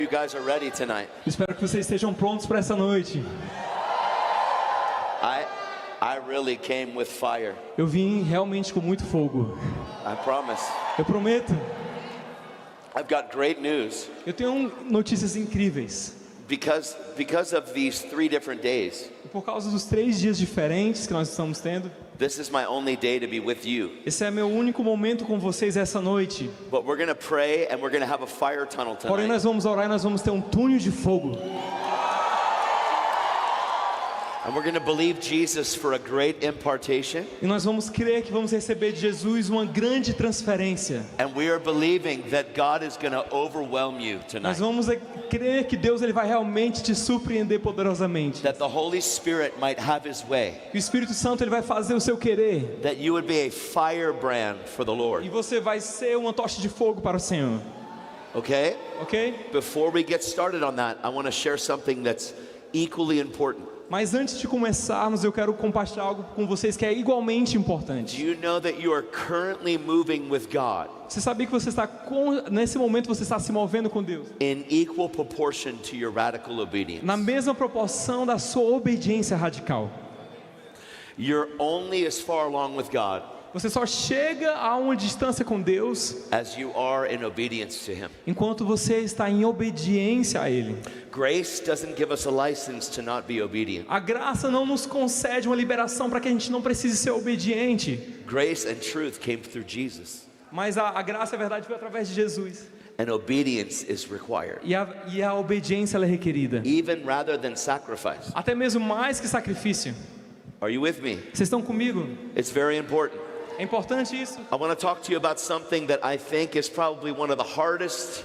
You guys are ready tonight. Espero que vocês estejam prontos para essa noite. I really came with fire. Eu vim realmente com muito fogo. I promise. Eu prometo. I've got great news. Eu tenho notícias incríveis. Because of these 3 different days. E por causa dos 3 dias diferentes que nós estamos tendo. This is my only day to be with you. Esse é meu único momento com vocês essa noite. But we're going to pray and we're going to have a fire tunnel Porém tonight. nós vamos orar e nós vamos ter um túnel de fogo. And we're going to believe Jesus for a great impartation. E nós vamos crer que vamos receber de Jesus uma grande transferência. And we are believing that God is going to overwhelm you Nós tonight. vamos crer que Deus ele vai realmente te surpreender poderosamente. That the Holy Spirit might have his way. Que o Espírito Santo ele vai fazer o seu querer. That you would be a firebrand for the E Lord. você vai ser uma tocha de fogo para o Senhor. Okay? Ok? Before we get started on that, I want to share something that's equally important. Mas antes de começarmos, eu quero compartilhar algo com vocês que é igualmente Do importante. you know that you are currently moving with God Você sabia que você está nesse momento você está se movendo com Deus? in equal proportion to your radical obedience? Na mesma proporção da sua obediência radical. You're only as far along with God Você só chega a uma distância com Deus as you are in obedience to Him. enquanto você está em obediência a Ele. Grace doesn't give us a license to not be obedient. A graça não nos concede uma liberação para que a gente não precise ser obediente. Grace and truth came through Jesus, Mas a graça e a verdade veio através de Jesus. and obedience is required, E a obediência ela é requerida. even rather than sacrifice. Até mesmo mais que sacrifício. Are you with me? Vocês estão comigo? It's very important. É importante isso. I want to talk to you about something that I think is probably one of the hardest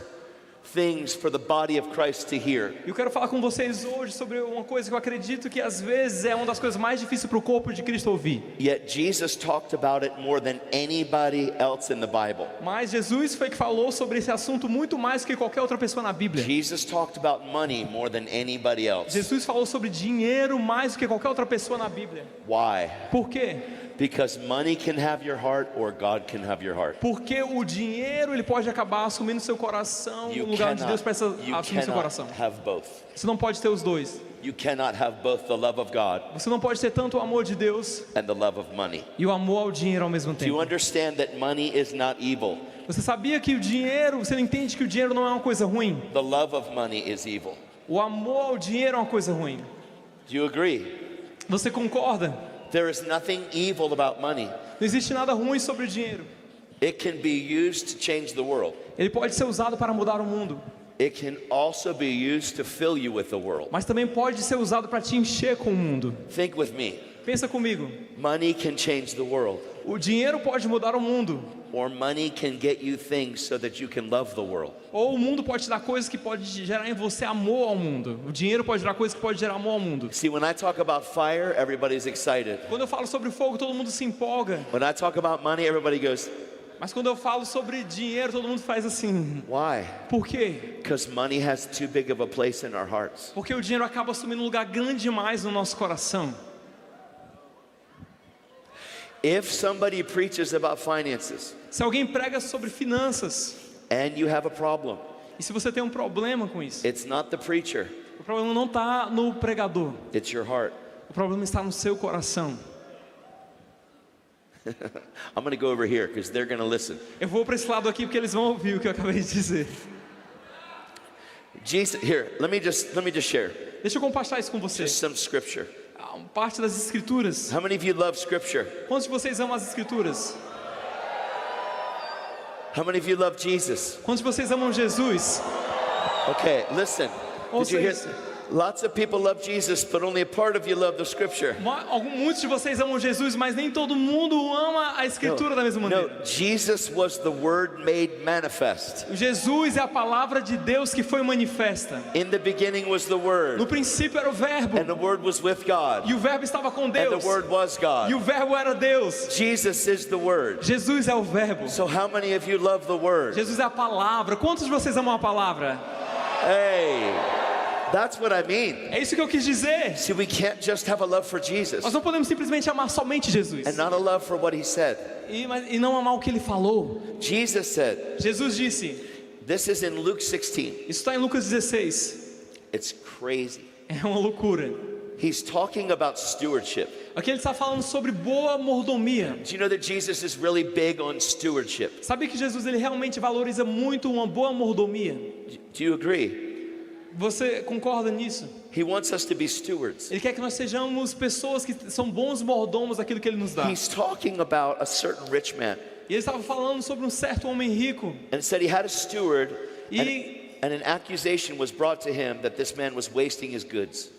things for the body of Christ to hear. Eu quero falar com vocês hoje sobre uma coisa que eu acredito que às vezes é uma das coisas mais difíceis para o corpo de Cristo ouvir. Yet Jesus talked about it more than anybody else in the Bible. Mas Jesus foi que falou sobre esse assunto muito mais que qualquer outra pessoa na Bíblia. Jesus talked about money more than anybody else. Jesus falou sobre dinheiro mais do que qualquer outra pessoa na Bíblia. Why? Por quê? Because money can have your heart or God can have your heart. Porque o dinheiro ele pode acabar assumindo seu coração no lugar de Deus para assumir seu coração. have both. Você não pode ter os dois. You cannot have both the love of God Você não pode ter tanto o amor de Deus and the love of money. e o amor ao dinheiro ao mesmo Do you tempo. understand that money is not evil? Você sabia que o dinheiro, você não entende que o dinheiro não é uma coisa ruim? The love of money is evil. O amor ao dinheiro é uma coisa ruim. Do you agree? Você concorda? There is nothing evil about money. Não existe nada ruim sobre o dinheiro. It can be used to change the world. Ele pode ser usado para mudar o mundo, It can also be used to fill you with the world. mas também pode ser usado para te encher com o mundo. Think with me. Pensa comigo. Money can change the world, O dinheiro pode mudar o mundo, or money can get you things so that you can love the world. ou o mundo pode te dar coisas que pode gerar em você amor ao mundo. O dinheiro pode gerar coisas que pode gerar amor ao mundo. See, when I talk about fire, everybody's excited. Quando eu falo sobre fogo, todo mundo se empolga. When I talk about money, everybody goes, Mas quando eu falo sobre dinheiro, todo mundo faz assim. why? Por quê? Because money has too big of a place in our hearts. Porque o dinheiro acaba assumindo um lugar grande demais no nosso coração. If somebody preaches about finances Se alguém prega sobre finanças, and you have a problem, e se você tem um problema com isso, it's not the preacher, o problema não está no pregador, it's your heart. o problema está no seu coração. I'm going to go over here because they're going to listen. Eu vou para esse lado aqui porque eles vão ouvir o que eu acabei de dizer. Jesus, here, let me just share Deixa eu compartilhar isso com você. just some scripture. Parte das escrituras. How many of you love scripture? Quantos de vocês amam as escrituras? How many of you love Jesus? Quantos de vocês amam Jesus? Okay, listen. Did Ouça you hear? isso. Lots of people love Jesus, but only a part of you love the scripture. Muitos de vocês amam Jesus, mas nem todo mundo ama a escritura da mesma maneira. No, Jesus was the Word made manifest. Jesus é a palavra de Deus que foi manifesta. In the beginning was the Word, No princípio era o verbo, and the Word was with God, e o verbo estava com and Deus, the Word was e God. o verbo era Deus. Jesus is the Word. Jesus é o verbo. So how many of you love the Word? Jesus é a palavra. Quantos de vocês amam a palavra? Hey, that's what I mean. É isso que eu quis dizer. See, we can't just have a love for Jesus Nós não podemos simplesmente amar somente Jesus and not a love for what He said. e não amar o que Ele falou. Jesus said, Jesus disse: This is in Luke 16. Isso está em Lucas 16. It's crazy. É uma loucura. He's talking about stewardship. Aqui ele está falando sobre boa mordomia. Do you know that Jesus is really big on stewardship? Sabe que Jesus ele realmente valoriza muito uma boa mordomia? Do you agree? Você concorda nisso? He wants us to be stewards. Ele quer que nós sejamos pessoas que são bons mordomos daquilo que ele nos dá. He's talking about a certain rich man. E ele estava falando sobre um certo homem rico. And said he had a steward, E and an accusation was brought to him that this man was wasting his goods.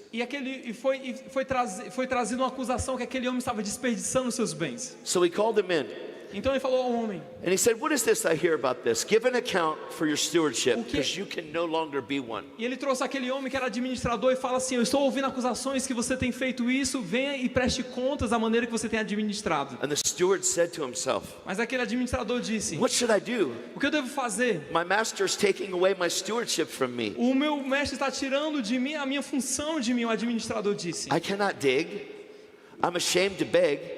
foi trazida uma acusação que aquele homem estava desperdiçando os seus bens. So he called him in, Então ele falou ao homem: and he said, "What is this I hear about this? Give an account for your stewardship, O que- because you can no longer be one." E ele trouxe aquele homem que era administrador e fala assim: eu estou ouvindo acusações que você tem feito isso, venha e preste contas da maneira que você tem administrado. And the steward said to himself, Mas aquele administrador disse: "What should I do? o que eu devo fazer? My master's taking away my stewardship from me. O meu mestre está tirando de mim a minha função de mim. O administrador disse: I cannot dig. I'm ashamed to beg.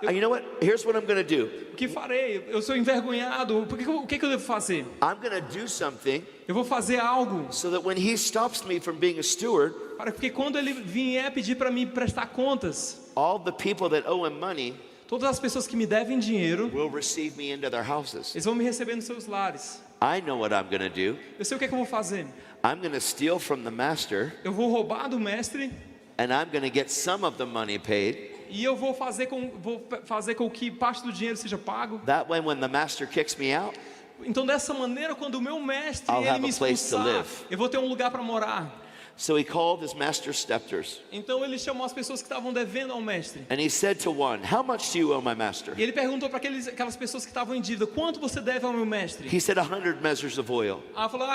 You know what? Here's what I'm going to do. o que farei? Eu sou envergonhado. O que eu devo fazer? I'm going to do something Eu vou fazer algo so that when he stops me from being a steward, para que quando ele vier pedir para mim prestar contas, all the people that owe him money todas as pessoas que me devem dinheiro, will receive me into their houses. eles vão me receber nos seus lares. I know what I'm going to do. Eu sei o que é que eu vou fazer. I'm going to steal from the master, Eu vou roubar do mestre and I'm going to get some of the money paid. e eu vou fazer com que parte do dinheiro seja pago. That way, when the master kicks me out, Então dessa maneira, quando o meu mestre I'll ele have me a place to expulsar, live. eu vou ter um lugar para morar. so he called his master's debtors, Então ele chamou as pessoas que estavam devendo ao mestre. and he said to one, "How much do you owe my master?" E ele perguntou para aquelas pessoas que estavam em dívida: quanto você deve ao meu mestre? He said, 100 measures of oil. Ah, falou: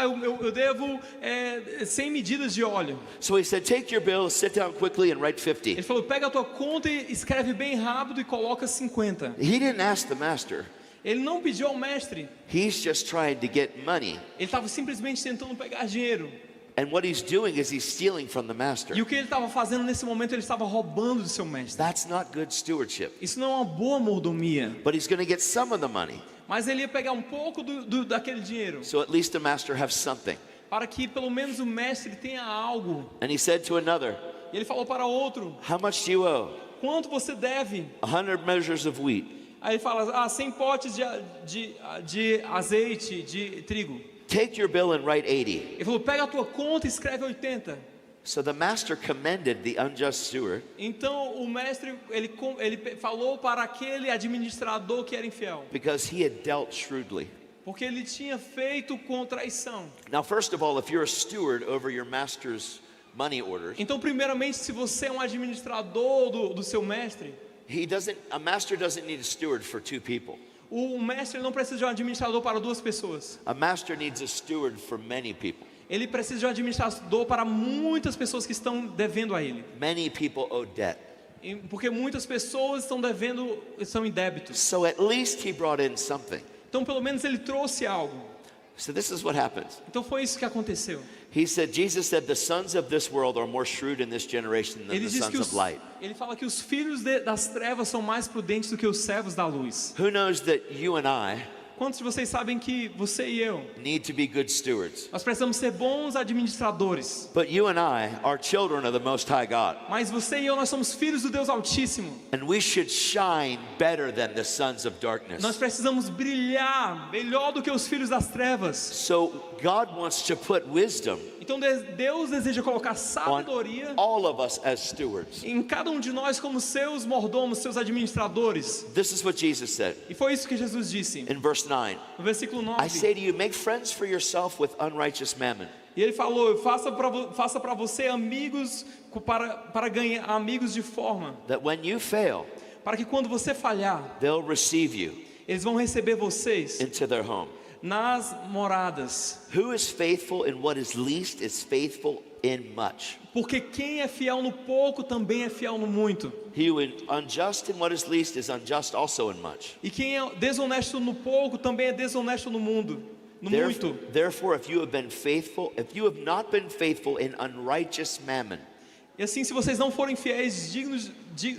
eu devo 100 medidas de óleo. So he said, "Take your bill, sit down quickly, and write 50." Ele falou: pega a tua conta e escreve bem rápido e coloca 50. He didn't ask the master. Ele não pediu ao mestre. He's just trying to get money. Ele estava simplesmente tentando pegar dinheiro. And what he's doing is he's stealing from the master. E o que ele estava fazendo nesse momento, ele estava roubando do seu mestre. That's not good stewardship. Isso não é uma boa mordomia. But he's going to get some of the money. Mas ele ia pegar um pouco daquele dinheiro, So at least the master has something. para que pelo menos o mestre tenha algo. And he said to another, E ele falou para outro: "How much do you owe?" quanto você deve? 100 measures of wheat. Aí ele fala: 100 potes de azeite, de trigo. Take your bill and write 80. Ele falou: pega a tua conta e escreve 80. So the master commended the unjust steward, Então o mestre ele falou para aquele administrador que era infiel, because he had dealt shrewdly. porque ele tinha feito com traição. Now, first of all, if you're a steward over your master's money orders, Então, primeiramente, se você é um administrador do seu mestre, a master doesn't need a steward for two people. o mestre não precisa de um administrador para duas pessoas. A master needs a steward for many people. Ele precisa de um administrador para muitas pessoas que estão devendo a ele. Many people owe debt. Porque muitas pessoas estão em débitos. So at least he brought in something. Então, pelo menos ele trouxe algo. So this is what happens. Então foi isso que aconteceu. Jesus said, the sons of this world are more shrewd in this generation than Ele the diz sons of light. ele fala que os filhos das trevas são mais prudentes do que os servos da luz. Who knows that you and I Quantos de vocês sabem que você e eu, need to be good stewards? nós precisamos ser bons administradores? But you and I are children of the Most High God. Mas você e eu, nós somos filhos do Deus Altíssimo. And we should shine better than the sons of darkness. Nós precisamos brilhar melhor do que os filhos das trevas. So God wants to put wisdom Então Deus deseja colocar on sabedoria all of us as stewards. em cada um de nós como seus mordomos, seus administradores. This is what Jesus said E foi isso que Jesus disse in verse 9. no versículo I 9. say to you, make friends for yourself with unrighteous mammon. E ele falou: faça para você amigos para ganhar amigos de forma, That when you fail, para que quando você falhar, they'll receive you eles vão receber vocês into their home. nas moradas. Who is faithful in what is least is faithful in much. Porque quem é fiel no pouco também é fiel no muito. He who is unjust in what is least is unjust also in much. E quem é desonesto no pouco também é desonesto no muito. Therefore, if you have not been faithful in unrighteous mammon, E assim, se vocês não forem fiéis,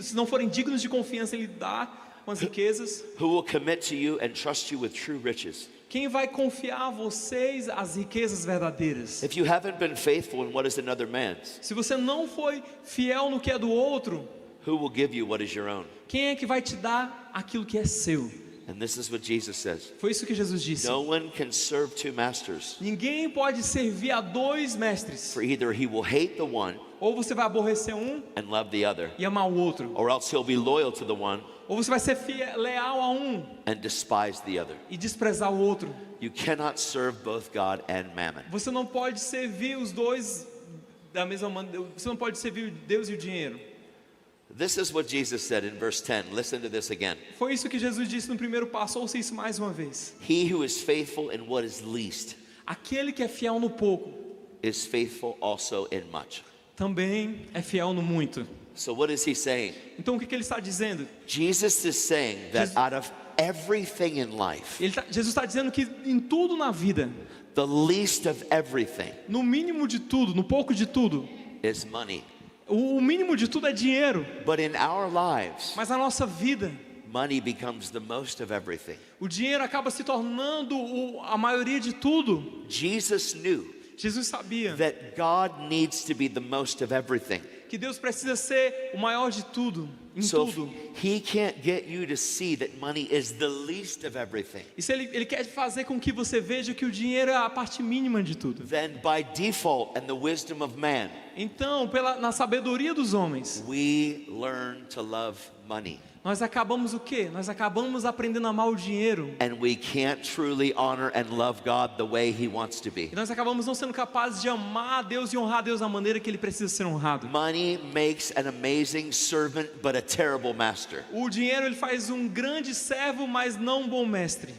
se não forem dignos de confiança em lidar com as riquezas, who will commit to you and trust you with true riches? Quem vai confiar a vocês as riquezas verdadeiras? If you haven't been faithful in what is another man's, Se você não foi fiel no que é do outro, who will give you what is your own? quem é que vai te dar aquilo que é seu? And this is what Jesus says. Foi isso que Jesus disse. No one can serve two masters, Ninguém pode servir a dois mestres. for either he will hate the one Ou você vai aborrecer um and love the other, e amar o outro. or else he'll be loyal to the one Ou você vai ser leal a um and despise the other. e desprezar o outro. You cannot serve both God and mammon. Você não pode servir os dois da mesma maneira. Você não pode servir Deus e o dinheiro. This is what Jesus said in verse 10. Listen to this again. Foi isso que Jesus disse no primeiro passo. Ouça isso mais uma vez. He who is faithful in what is least Aquele que é fiel no pouco is faithful also in much. também é fiel no muito. So what is he saying? Então o que ele está dizendo? Jesus is saying that out of everything in life, Jesus está dizendo que em tudo na vida, the least of everything no mínimo de tudo, no pouco de tudo, is money. o mínimo de tudo é dinheiro. But in our lives, Mas na nossa vida, money becomes the most of everything. o dinheiro acaba se tornando a maioria de tudo. Jesus knew Jesus sabia that God needs to be the most of everything. que Deus precisa ser o maior de tudo, em So tudo. if he can't get you to see that money is the least of everything, E se ele quer fazer com que você veja que o dinheiro é a parte mínima de tudo. then by default and the wisdom of man, Então, na sabedoria dos homens, we learn to love money. nós acabamos o quê? Nós acabamos aprendendo a amar o dinheiro. And we can't truly honor and love God the way he wants to be. E nós acabamos não sendo capazes de amar a Deus e honrar a Deus da maneira que Ele precisa ser honrado. Money makes an amazing servant but a terrible master. O dinheiro ele faz um grande servo, mas não um bom mestre.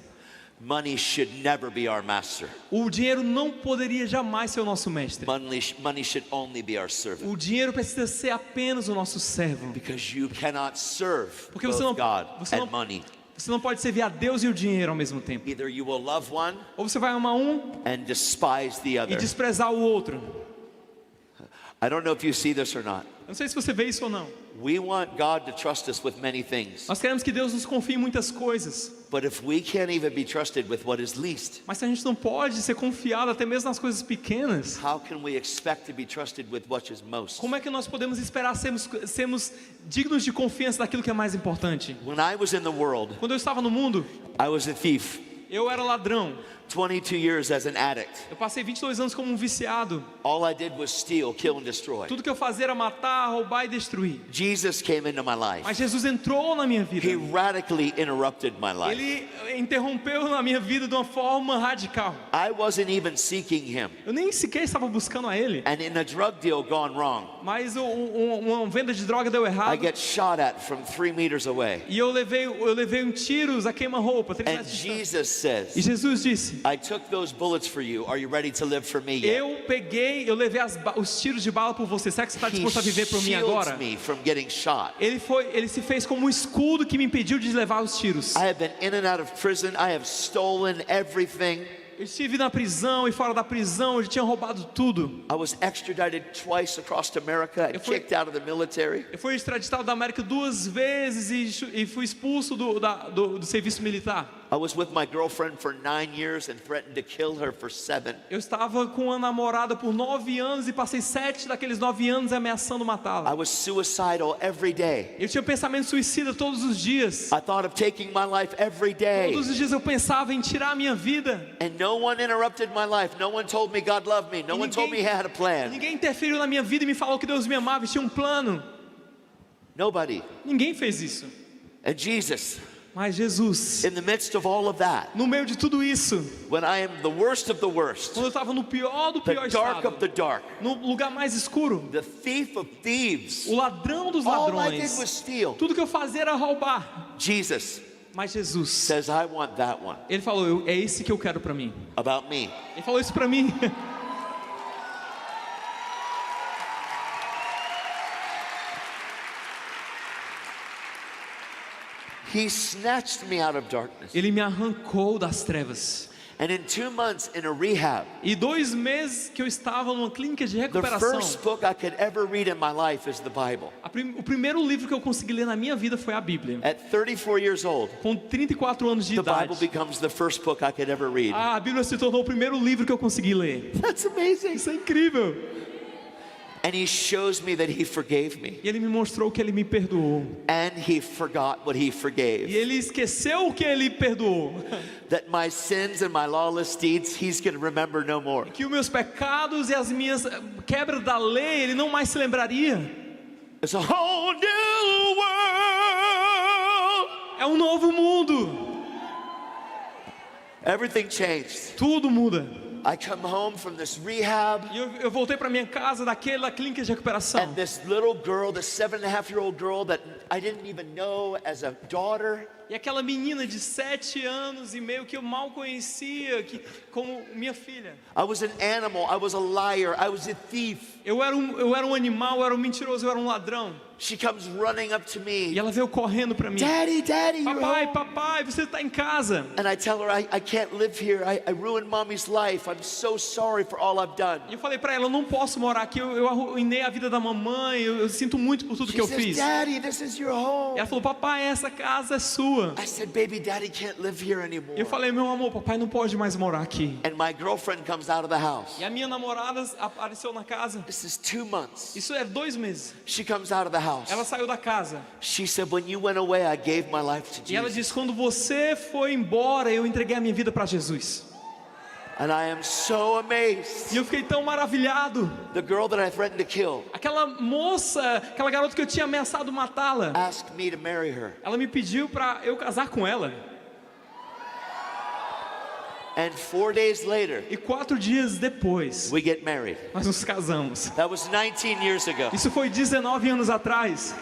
Money should never be our master. O dinheiro não poderia jamais ser o nosso mestre. Money should only be our servant. O dinheiro precisa ser apenas o nosso servo. Because you cannot serve Porque both você não, God você and não, money. você não pode servir a Deus e o dinheiro ao mesmo tempo. Either you will love one Ou você vai amar um and despise the e other. desprezar o outro. I don't know if you see this or not. Eu não sei se você vê isso ou não. We want God to trust us with many things. Nós queremos que Deus nos confie em muitas coisas. But if we can't even be trusted with what is least, Mas se a gente não pode ser confiado até mesmo nas coisas pequenas, how can we expect to be trusted with what is most? como é que nós podemos esperar sermos dignos de confiança daquilo que é mais importante? When I was in the world, Quando eu estava no mundo, I was a thief. eu era ladrão. 22 years as an addict. Eu passei 22 anos como um viciado. All I did was steal, kill, and destroy. Tudo que eu fazia era matar, roubar e destruir. Jesus came into my life. Mas Jesus entrou na minha vida. He radically interrupted my life. Ele interrompeu na minha vida de uma forma radical. I wasn't even seeking him. Eu nem sequer estava buscando a Ele. And in a drug deal gone wrong, Mas uma venda de droga deu I errado. get shot at from 3 meters away. E eu levei um tiros a queima-roupa. 3 And metros de distância. Jesus says, E Jesus disse: I took those bullets for you. Are you ready to live for me yet? eu levei os tiros de bala por você. Será que você está He disposto a viver por mim shields agora? me from getting shot. Ele se fez como um escudo que me impediu de levar os tiros. I have been in and out of prison. I have stolen everything. Eu estive na prisão e fora da prisão, eu tinha roubado tudo. I was extradited twice across America and kicked out of the military. Eu fui extraditado da América 2 vezes e fui expulso do serviço militar. I was with my girlfriend for 9 years and threatened to kill her for 7. Eu estava com uma namorada por 9 anos e passei 7 daqueles 9 anos ameaçando I matá-la. was suicidal every day. Eu tinha pensamento suicida todos os dias. I thought of taking my life every day. Todos os dias eu pensava em tirar a minha vida. And no one interrupted my life. No one told me God loved me. No one told me He had a plan. Ninguém interferiu na minha vida e me falou que Deus me amava e tinha um plano. Nobody. Ninguém fez isso. And Jesus, Mas Jesus, in the midst of all of that, no meio de tudo isso, when I am the worst of the worst, quando eu estava no pior do the pior dark estado, of the dark, no lugar mais escuro, the thief of thieves, o ladrão dos all I did ladrões, was steal. tudo que eu fazia era roubar. Jesus Mas Jesus, says, I want that one. Ele falou, é esse que eu quero para mim. About me. Ele falou isso para mim. He snatched me out of darkness Ele me arrancou das trevas. And in 2 months in a rehab, E 2 meses que eu estava numa clínica de the recuperação. first book I could ever read in my life is the Bible. O primeiro livro que eu consegui ler na minha vida foi a Bíblia. At 34 years old, Com 34 anos de the idade. Bible becomes the first book I could ever read. A Bíblia se tornou o primeiro livro que eu consegui ler. That's amazing. Isso é incrível. And he shows me that he forgave me. E ele me mostrou que ele me perdoou. And he forgot what he E forgave. ele esqueceu o que ele perdoou. That my sins and my lawless deeds, he's going to remember no more. Que os meus pecados e as minhas quebras da lei, ele não mais se lembraria. It's a whole new world. É um novo mundo. Everything changed. Tudo muda. I come home from this rehab, E eu voltei para minha casa daquela clínica de recuperação. and this little girl, this 7.5-year-old girl that I didn't even know as a daughter, E aquela menina de 7 anos e meio que eu mal conhecia, como minha filha. I was an animal, I was a liar, I was a thief. Eu era um animal, eu era um mentiroso, eu era um ladrão. She comes running up to E me, ela veio correndo para mim. Daddy, Daddy, you're Papai, home. papai, você está em casa. And I tell her, I can't live here. I ruined mommy's life. I'm so sorry for all I've done. E eu falei para ela, eu não posso morar aqui, eu arruinei a vida da mamãe, eu sinto muito por tudo She que eu says, fiz. Daddy, this is your E home. ela falou, papai, essa casa é sua. I said, baby, Daddy can't live here anymore. E eu falei, meu amor, papai não pode mais morar aqui. And my girlfriend comes out of the house. E a minha namorada apareceu na casa. This is 2 months. Isso é 2 meses. She comes out of the house. Ela saiu da casa. She said, when you went away, I gave my life to E ela Jesus. disse, quando você foi embora, eu entreguei a minha vida para Jesus. And I am so amazed. E eu fiquei tão maravilhado. The girl that I threatened to kill Aquela moça, aquela garota que eu tinha ameaçado matá-la, asked me to marry her. ela me pediu para eu casar com ela. And 4 days later, E 4 dias depois, we get married. nós nos casamos. That was 19 years ago. Isso foi 19 anos atrás.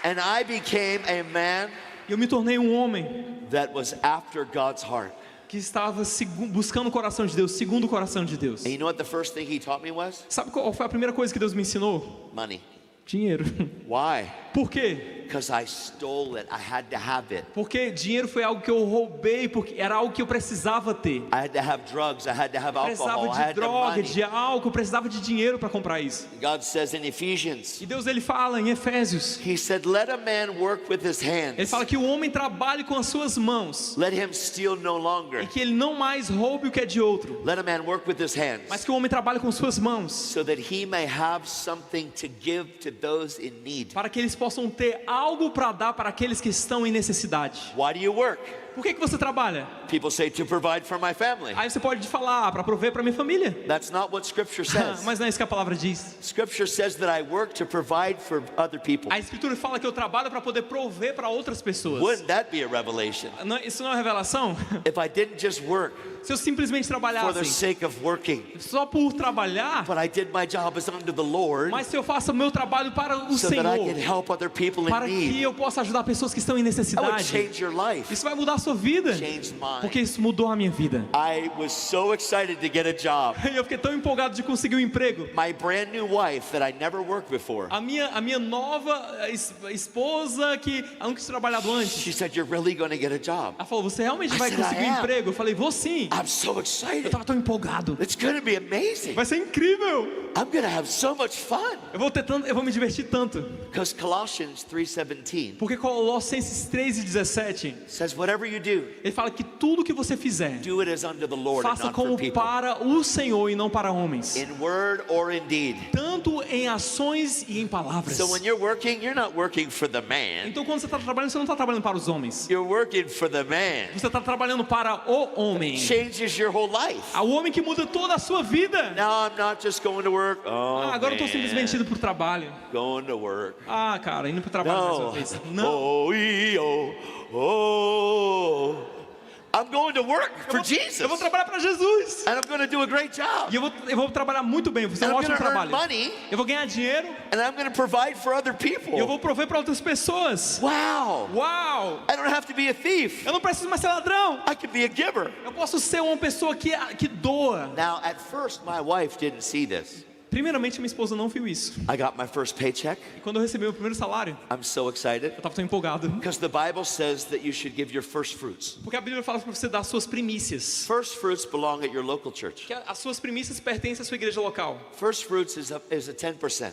And I became a man E eu me tornei um homem that was after God's heart. que estava buscando o coração de Deus, segundo o coração de Deus. And you know what the first thing he taught me was? Sabe qual foi a primeira coisa que Deus me ensinou? Money. Dinheiro. Why? Por quê? Because I stole it. I had to have it. Porque dinheiro foi algo que eu roubei, porque era algo que eu precisava ter. I had to have drugs. I had to have Precisava alcohol. I de had to droga, money. de álcool, precisava de dinheiro para comprar isso. God says in Ephesians, E Deus ele fala em Efésios, he said, let a man work with his ele hands. fala que o homem trabalhe com as suas mãos Let him steal no longer. e que ele não mais roube o que é de outro, Let a man work with his hands mas que o homem trabalhe com suas mãos, so that he may have something to give to those in need. para que eles possam ter algo para dar para aqueles que estão em necessidade. Why do you work? Por que você trabalha? People say to provide for my family. Aí você pode falar, para prover para minha família. That's not what Scripture says. Mas não é isso que a palavra diz. Scripture says that I work to provide for other people. A Escritura fala que eu trabalho para poder prover para outras pessoas. Wouldn't that be a revelation? Isso não é revelação? If I didn't just work Se eu simplesmente for the trabalhasse sake of working, só por trabalhar, but I did my job as unto the Lord, mas se eu faço o meu trabalho para o so that I Senhor, can help other people in para que need, eu possa ajudar pessoas que estão em that would necessidade, change your life. isso vai mudar a sua vida, Changed mine. porque isso mudou a minha vida. I was so excited to get a job. E eu fiquei tão empolgado de conseguir um emprego. My brand new wife that I never worked before, A minha nova esposa, que eu nunca tinha trabalhado antes, she said, you're really going to get a job. ela falou, você realmente I vai said, I conseguir um am. emprego? Eu falei, vou sim. I'm so Eu excited. estava tão empolgado. It's going to be amazing. Vai ser incrível. I'm going to have so much fun. Eu vou me divertir tanto. Because Colossians 3:17 Porque Colossenses 3:17, says, whatever you do, ele fala que tudo que você fizer, do it as unto the Lord and faça not for como people. para o Senhor e não para homens, In word or in deed. tanto em ações e em palavras. So when you're working, you're not working for the man. Então quando você está trabalhando, você não está trabalhando para os homens, You're working for the man. você está trabalhando para o homem. Changes your whole life. O homem que muda toda a sua vida. Now I'm not just going to work. Oh, Agora eu estou man. simplesmente indo para o trabalho. Going to work. Cara, indo para o trabalho mais uma No. vez. Não. Oh. I'm going to work for Jesus. Eu vou trabalhar para Jesus. And I'm going to do a great job. E eu vou trabalhar muito bem, vou fazer And um I'm ótimo going to earn trabalho. money. Eu vou ganhar dinheiro And I'm going to provide for other people. e eu vou prover para outras pessoas. Wow. Uau! I don't have to be a thief. Eu não preciso mais ser ladrão. I can be a giver. Eu posso ser uma pessoa que doa. Now, at first, my wife didn't see this. Primeiramente, minha esposa não viu isso. I got my first paycheck. E quando eu recebi meu primeiro salário, I'm so excited. eu estava tão empolgado. Because the Bible says that you should give your first fruits. Porque a Bíblia fala para você dar as suas primícias. First fruits belong at your local church. Que as suas primícias pertencem à sua igreja local. First fruits is a 10%.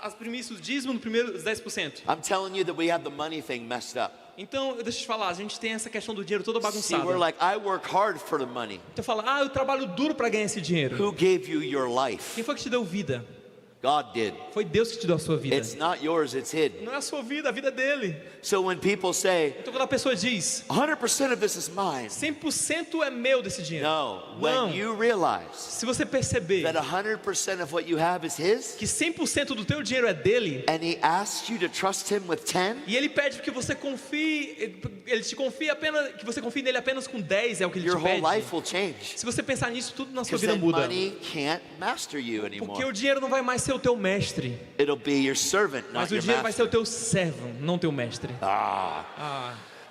As primícias, o dízimo no primeiro, os 10%. I'm telling you that we have the money thing messed up. Então, deixa eu te falar, a gente tem essa questão do dinheiro toda See, bagunçada. we're like, I work hard for the money. Então fala, eu trabalho duro para ganhar esse dinheiro. Who gave you your life? Quem foi que te deu vida? God did. Foi Deus que te deu a sua vida. It's not yours, it's His. Não é a sua vida, a vida é dele. So when people say, Então quando a pessoa diz, 100% of this is mine. 100% é meu desse dinheiro. No, Não. when you realize Se você perceber that 100% of what you have is His, que 100% do teu dinheiro é dele, and He asks you to trust Him with 10, e ele pede que você confie, ele te confie apenas, que você confie nele apenas com 10, é o que ele your te whole pede. life will change. Se você pensar nisso, tudo na sua Because vida then muda. money can't master you Porque anymore. o dinheiro não vai mais ser o teu mestre, It'll be your servant, mas not o your dinheiro vai ser master. o teu servo, não teu mestre.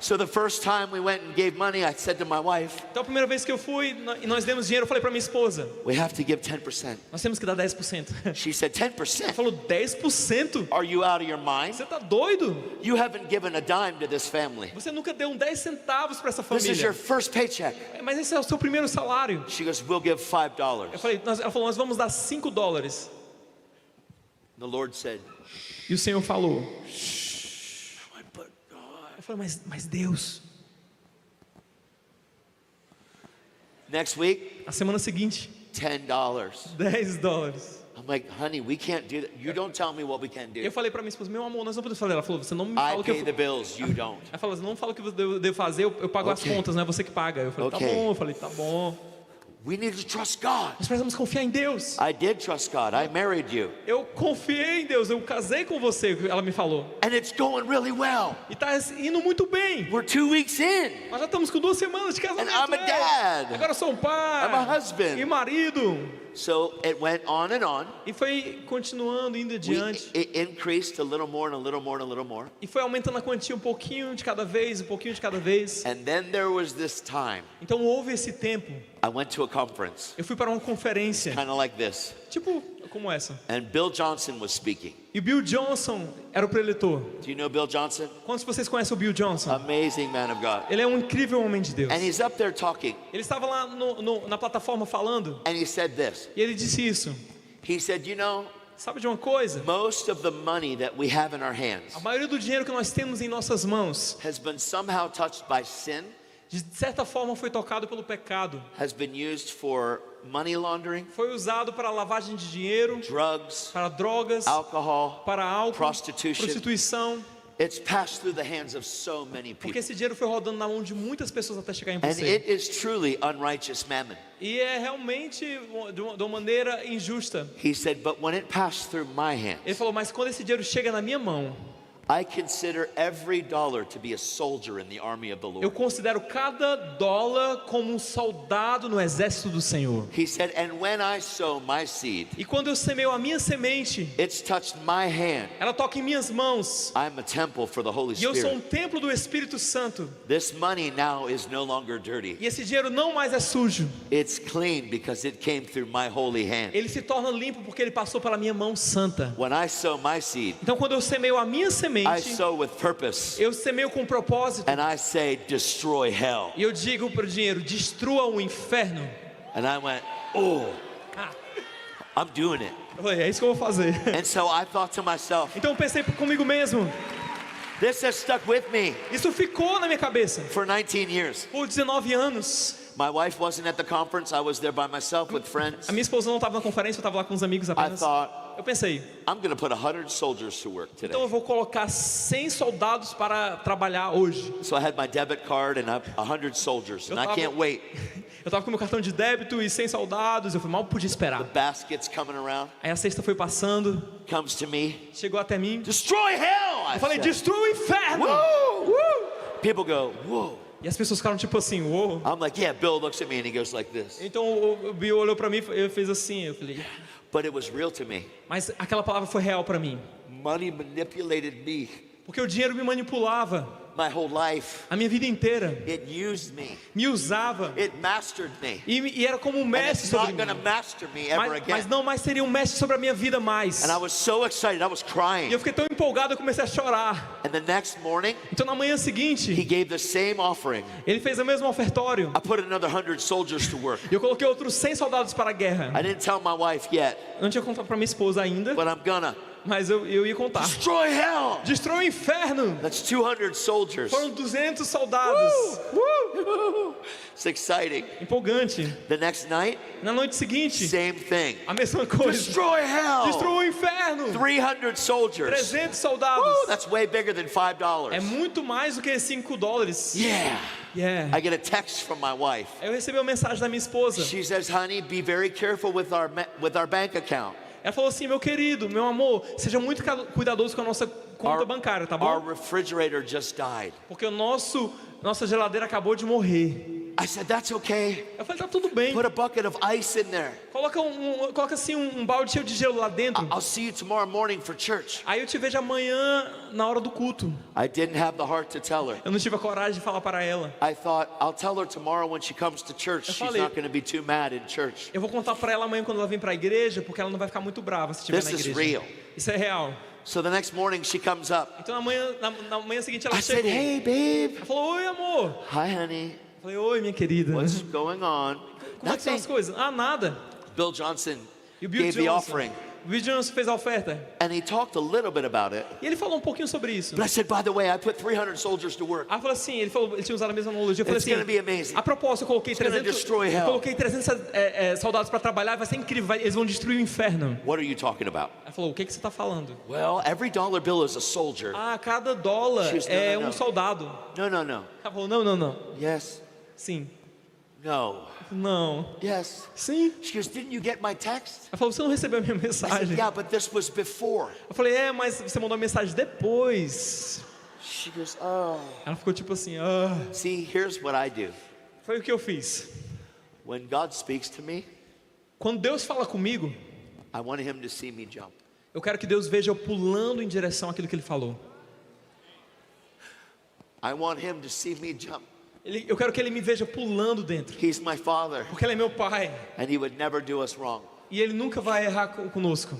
So the first time we went and gave money, I said to my wife, Então a primeira vez que eu fui e nós demos dinheiro, eu falei para minha esposa, we have to give 10%. nós temos que dar 10%. She said, Ela 10%? falou, 10%? Are you out of your mind? Você tá doido? You haven't given a dime to this family. Você nunca deu 10 centavos para essa This is your família. first paycheck. Mas esse é o seu primeiro salário. She goes, we'll give $5. Eu falei, ela falou, nós vamos dar $5. The Lord said, E o Senhor falou. but God. Eu falei, mas Deus. Next week, A semana seguinte, $10. $10. I'm like, honey, we can't do that. You don't tell me what we can do. Eu falei para minha esposa, meu amor, nós não podemos fazer. Ela falou, você não me I fala o que pay eu... the bills, you don't. Ela falou, você não fala o que eu devo fazer, eu pago as Ok. contas, não é você que paga. Eu falei, tá Ok. bom. Eu falei, tá bom. We need to trust God. Nós precisamos confiar em Deus. I did trust God. I married you. Eu confiei em Deus, eu casei com você, ela me falou. And it's going really well. E tá indo muito bem. We're 2 weeks in. Nós já estamos com 2 semanas de casamento. And I'm a dad. Agora eu sou um pai. I'm a husband. E marido. So it went on and on. E foi continuando, indo adiante. It increased a little more and a little more and a little more. E foi aumentando a quantia um pouquinho de cada vez, um pouquinho de cada vez. And then there was this time. Então houve esse tempo. I went to a conference, Eu fui para uma conferência, kind of like this. tipo como essa. And Bill Johnson was speaking. E o Bill Johnson era o preletor. Do you know Bill Johnson? Quantos de vocês conhecem o Bill Johnson? Amazing man of God. Ele é um incrível homem de Deus. And he's up there talking. Ele estava lá na plataforma falando. And he said this. E ele disse isso. He said, you know, Sabe de uma coisa? most of the money that we have in our hands A maioria do dinheiro que nós temos em nossas mãos, has been somehow touched by sin, de certa forma foi tocado pelo pecado. has been used for money laundering, Foi usado para lavagem de dinheiro, drugs, para drogas, alcohol. para álcool, prostitution. prostituição. It's passed through the hands of so many Porque people. esse dinheiro foi rodando na mão de muitas pessoas até chegar em And você. it is truly unrighteous mammon. E é realmente de uma maneira injusta. He said, but when it passed through my Ele hands, falou, mas quando esse dinheiro chega na minha mão, I consider every dollar to be a soldier in the army of the eu Lord. considero cada dólar como um soldado no exército do Senhor. He said, and when I sow my seed, E quando eu semeio a minha semente, it's touched my hand. ela toca em minhas mãos. I'm a temple for the Holy E eu sou um Spirit. templo do Espírito Santo. This money now is no longer dirty. E esse dinheiro não mais é sujo. It's clean because it came through my holy hand. Ele se torna limpo porque ele passou pela minha mão santa. When I sow my seed, Então quando eu semeio a minha I semente, sow with purpose. eu semeio com propósito. And I say, destroy hell. E eu digo para o dinheiro, destrua o inferno. And I went, oh, Ah, I'm doing it. eu falei, é isso que eu vou fazer. And so I thought to myself, Então eu pensei comigo mesmo, this has stuck with me isso ficou na minha cabeça for 19 years. por 19 anos. My wife wasn't at the conference. I was there by myself with friends. A minha esposa não estava na conferência, eu estava lá com os amigos I apenas. thought, Eu pensei, I'm going to put 100 soldiers to work então today. eu vou colocar 100 soldados para trabalhar hoje. So I had my debit card and 100 soldiers, and I can't wait. Eu estava com meu cartão de débito e 100 soldados, eu mal podia esperar. Baskets coming around, Aí a cesta foi passando, comes to me, chegou até mim. destroy hell. I Eu falei, said. destrua o inferno! Woo! People go, whoa. E as pessoas ficaram tipo assim, uou. I'm like, yeah. Bill looks at me and he goes like this. Então o Bill olhou para mim e fez assim, eu falei, "Yeah." But it was real to me. Mas aquela palavra foi real para mim. Money manipulated me Porque o dinheiro me manipulava. My whole life, A minha vida inteira. it used me. Me usava. It mastered me. E era como um And mestre it's sobre not mim. going to master me ever Mas again. não mais seria um mestre sobre a minha vida mais. And I was so excited. I was E crying. eu fiquei tão empolgado, eu comecei a chorar. And the next morning, Então na manhã he seguinte, gave the same offering. ele fez o mesmo ofertório. I put another 100 soldiers to work. E eu coloquei outros 100 soldados para a guerra. I didn't tell my wife yet, Eu não tinha contado para minha esposa ainda, but I'm gonna. mas eu ia contar. Destroy hell! Destrói o inferno. That's 200 soldiers. Foram 200 soldados. It's exciting. Empolgante. The next night, Na noite seguinte, same thing. a mesma coisa. Destroy hell! Destruiu o inferno. 300 soldiers. 300 soldados. Woo, that's way bigger than É $5. muito mais do que $5. Yeah. Yeah. I get a text from my wife. Eu recebi uma mensagem da minha esposa. She says, honey, be very careful with our bank account. Ela falou assim: meu querido, meu amor, seja muito cuidadoso com a nossa conta bancária, tá Our bom? refrigerator just died. Porque nossa geladeira acabou de morrer. I said, that's okay. Eu falei: tá tudo bem. Put a bucket of ice in there. Coloca assim um balde cheio de gelo lá dentro. I'll see you tomorrow morning for church. Aí eu te vejo amanhã na hora do culto. I didn't have the heart to tell her. Eu não tive a coragem de falar para ela. I thought, I'll tell her tomorrow when she comes to church. Eu She's falei- not going to be too mad in church. Eu vou contar para ela amanhã quando ela vir para a igreja, porque ela não vai ficar muito brava se estiver This na is igreja. real. Isso é real. So the next morning she comes up. Então na manhã seguinte ela I said, chegou. hey, babe. Ela falou: oi, amor. Hi, honey. Eu falei: oi, minha querida. What's going on? Como é que são as coisas? Ah, nada. Bill Johnson E o Bill gave the Johnson. offering. O Bill Johnson fez a oferta. And he talked a little bit about it. E ele falou um pouquinho sobre isso. But I said, by the way, I put 300 soldiers to work. Aí eu falei assim, ele tinha usado a mesma analogia. Eu falei It's assim, gonna be amazing. a propósito, eu coloquei It's gonna 300, destroy hell. eu coloquei 300 soldados para trabalhar, vai ser incrível, eles vão destruir o inferno. What are you talking about? Aí falou: o que você está falando? Well, every dollar bill is a soldier. Ah, cada dólar She's- é no, no, um no. soldado. No, no, no. Ela falou: não, não, não. Yes. Sim. No. Não. Yes. Sim. She goes, didn't you get my text? Ela falou: você não recebeu a minha I said, mensagem? yeah, but this was before. Eu falei: mas você mandou a mensagem depois. She goes, oh. Ela ficou tipo assim: ah. See, here's what I do. Foi o que eu fiz. When God speaks to me, Quando Deus fala comigo, I want him to see me jump. eu quero que Deus veja eu pulando em direção àquilo que Ele falou. I want him to see me jump. Eu quero que Ele me veja pulando dentro. He's my father, Porque Ele é meu Pai. and he would never do us wrong. E Ele nunca vai errar conosco.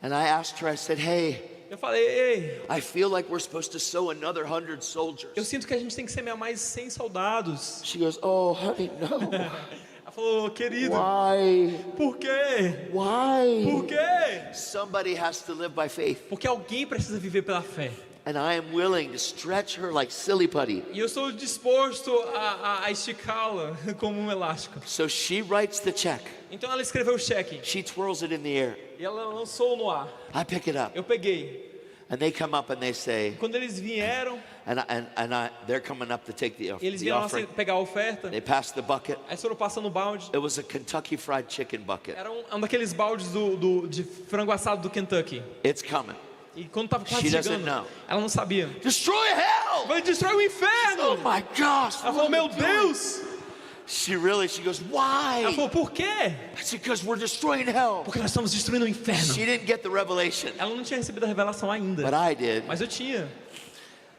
And I asked her, I said, hey, Eu falei: ei, I feel like we're supposed to sow another 100 eu soldiers. sinto que a gente tem que semear mais 100 soldados. She goes, oh, honey, no. Ela falou: querido, Why? por quê? Why? Por quê? Somebody has to live by faith. Porque alguém precisa viver pela fé. And I am willing to stretch her like silly putty. E eu estou disposto a esticá-la como um elástico. So she writes the check. Então ela escreveu o cheque. She twirls it in the air. E ela lançou no ar. I pick it up. Eu peguei. And they come up and they say, Quando eles vieram, they're coming up to take eles the vieram offering. pegar a oferta. They pass the bucket. Aí foram passando o balde. It was a Kentucky Fried Chicken bucket. Era um daqueles baldes de frango assado do Kentucky. It's coming. E quando estava quase She doesn't chegando, know. ela não sabia. Destroy hell! Vai destruir o Oh inferno! my gosh! Ela what falou: are meu you doing?" Deus! She goes, Ela why? falou: por quê? I said, because we're destroying hell. Porque nós estamos destruindo o inferno. She didn't get the revelation, Ela não tinha recebido a revelação ainda. but I did. Mas eu tinha.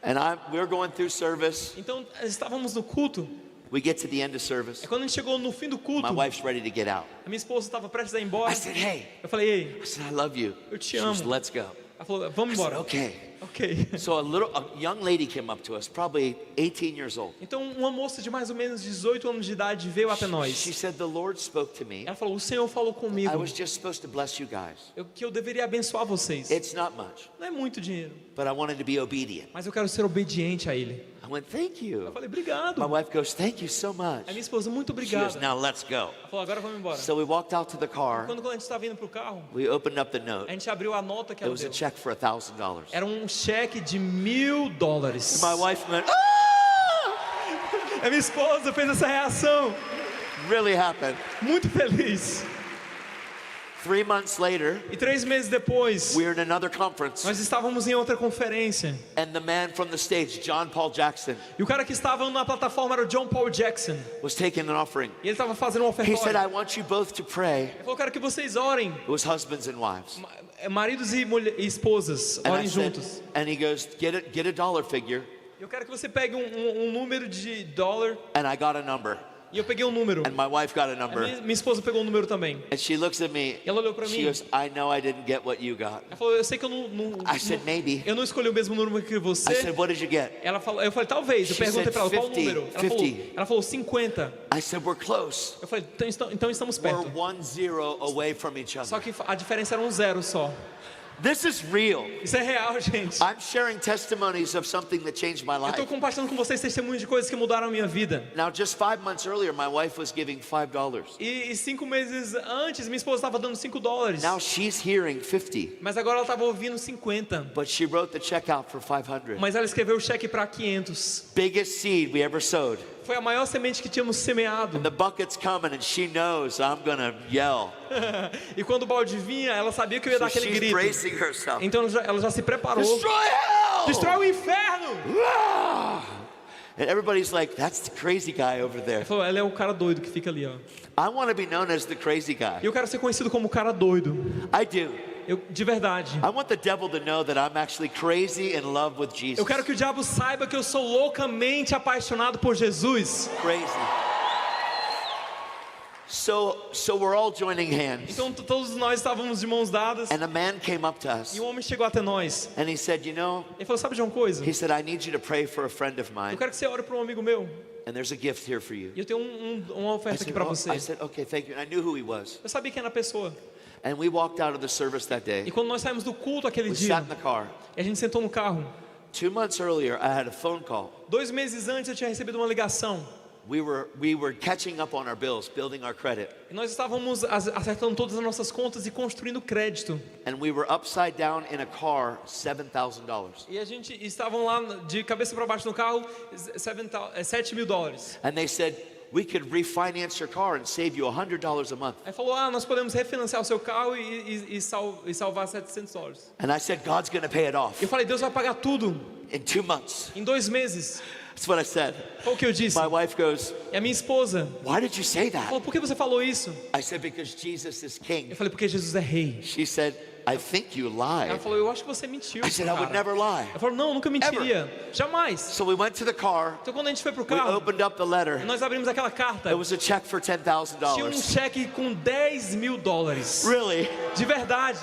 And we're going through service. Então, estávamos no culto. We get to the end of service. E quando a gente chegou no fim do culto, My wife's ready to get out. a minha esposa estava prestes a ir embora. I said, hey. Eu falei: ei, I said, I love you. Eu te She goes, amo. let's go. ela falou: vamos I said, embora. okay. Ok. So a young lady came up to us, probably 18 years old. Então, uma moça de mais ou menos 18 anos de idade veio até She nós. said, the Lord spoke to me. Ela falou: o Senhor falou I comigo was just supposed to bless you guys. que eu deveria abençoar vocês. It's not much, Não é muito dinheiro, but I wanted to be obedient. mas eu quero ser obediente a Ele. I went, thank Eu you. falei: obrigado. My wife goes, thank you so much. A minha esposa: muito She goes, obrigada. now let's go. Ela falou: agora vamos embora. So we walked out to the car. Quando a gente estava indo para o carro, We opened up the a note. gente abriu a nota que It ela was a deu. check for $1,000. Era um cheque de $1.000. My wife went, ah! A minha esposa fez essa reação. Really happened. Muito feliz. 3 months later, E 3 meses depois, we're in another conference, nós estávamos em outra conferência. and the man from the stage, John Paul Jackson, E o cara que estava na plataforma era o John Paul Jackson. was taking an offering. E ele estava fazendo um He said, ofertório. I want you both to pray. Ele falou, eu quero que vocês orem. It was husbands and wives. Maridos e esposas, And I orem said, juntos. and he goes, get a dollar figure, Eu quero que você pegue um número de dólar. and I got a number, E eu peguei um número. and my wife got a A number, minha esposa pegou um número também. and she looks at me, E ela olhou pra she mim. goes, I know I didn't get what you got. Ela falou, eu sei que eu I said, maybe. eu não escolhi o mesmo número que I você. said, what did you get? Eu falei, talvez. Eu She perguntei said pra ela, qual o 50, número? 50. Ela falou 50. I said, we're close. Eu falei, então estamos We're perto. 1-0 away from each Só other. que a diferença era um zero só. This is real. Isso é real, gente. I'm sharing testimonies of something that changed my Eu estou life. compartilhando com vocês testemunhos de coisas que mudaram a minha vida. Now, just 5 months earlier, my wife was giving $5. E 5 meses antes, minha esposa estava dando $5. Now she's hearing 50, Mas agora ela estava ouvindo 50. but she wrote the check out for 500. Mas ela escreveu o cheque para 500. Biggest seed we ever sowed. Foi a maior semente que tínhamos semeado. The bucket's coming, and she knows I'm gonna yell. E quando o balde vinha, ela sabia que eu ia dar So aquele she's grito. bracing herself. Então ela já se preparou. Destroy hell! Destrói o inferno! Ah! And everybody's like, that's the crazy guy over there. Ela falou, ela é o cara doido que fica ali, ó. I want to be known as the crazy E guy. eu quero ser conhecido como o cara doido. I do. De verdade. I want the devil to know that I'm actually crazy in love with Jesus. Eu quero que o diabo saiba que eu sou loucamente apaixonado por Jesus. Crazy. So we're all joining hands. Então todos nós estávamos de mãos dadas. And a man came up to us E um homem chegou até nós. and he said, you know, Ele falou, sabe de uma coisa? he said, I need you to pray for a friend of Eu mine, quero que você ore para um amigo meu. and there's a gift here for you. E eu tenho uma I oferta aqui said, para "Oh," você. I said, okay, thank you. And I knew who he was. Eu sabia quem era a pessoa. And we walked out of the service that E day. quando nós saímos do culto aquele We dia, sat in the car. e a gente sentou no carro. 2 months earlier, I had a phone call. 2 meses antes eu tinha recebido uma ligação. We were catching up on our bills, building our credit. E nós estávamos acertando todas as nossas contas e construindo crédito. And we were upside down in a car, $7,000. E a gente estavam lá de cabeça para baixo no carro, $7.000. And they said, we could refinance your car and save you $100 a month. Aí falou, nós podemos refinanciar o seu carro e salvar $700. And I said, God's going to pay it off Eu falei, Deus vai pagar tudo in 2 months. em 2 meses. That's what I said. Foi o que eu disse. My wife goes, E a minha esposa why did you say that? falou, por que você falou isso? I said, because Jesus is king. Eu falei, porque Jesus é rei. She said, I think you Ela lied. falou, eu acho que você mentiu. I said, I would cara. never lie. Eu falei, não, nunca mentiria. Jamais. So we went to the car. Então quando a gente foi pro We carro, opened up the letter. nós abrimos aquela carta. It was a check for Tinha um $10,000. cheque com $10.000. Really? De verdade.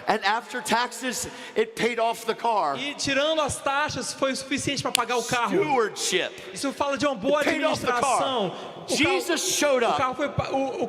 And after taxes, it paid off the car. E tirando as taxas, foi o suficiente para pagar o carro. Stewardship. Isso fala de uma boa It paid off the administração. car. Jesus showed O up.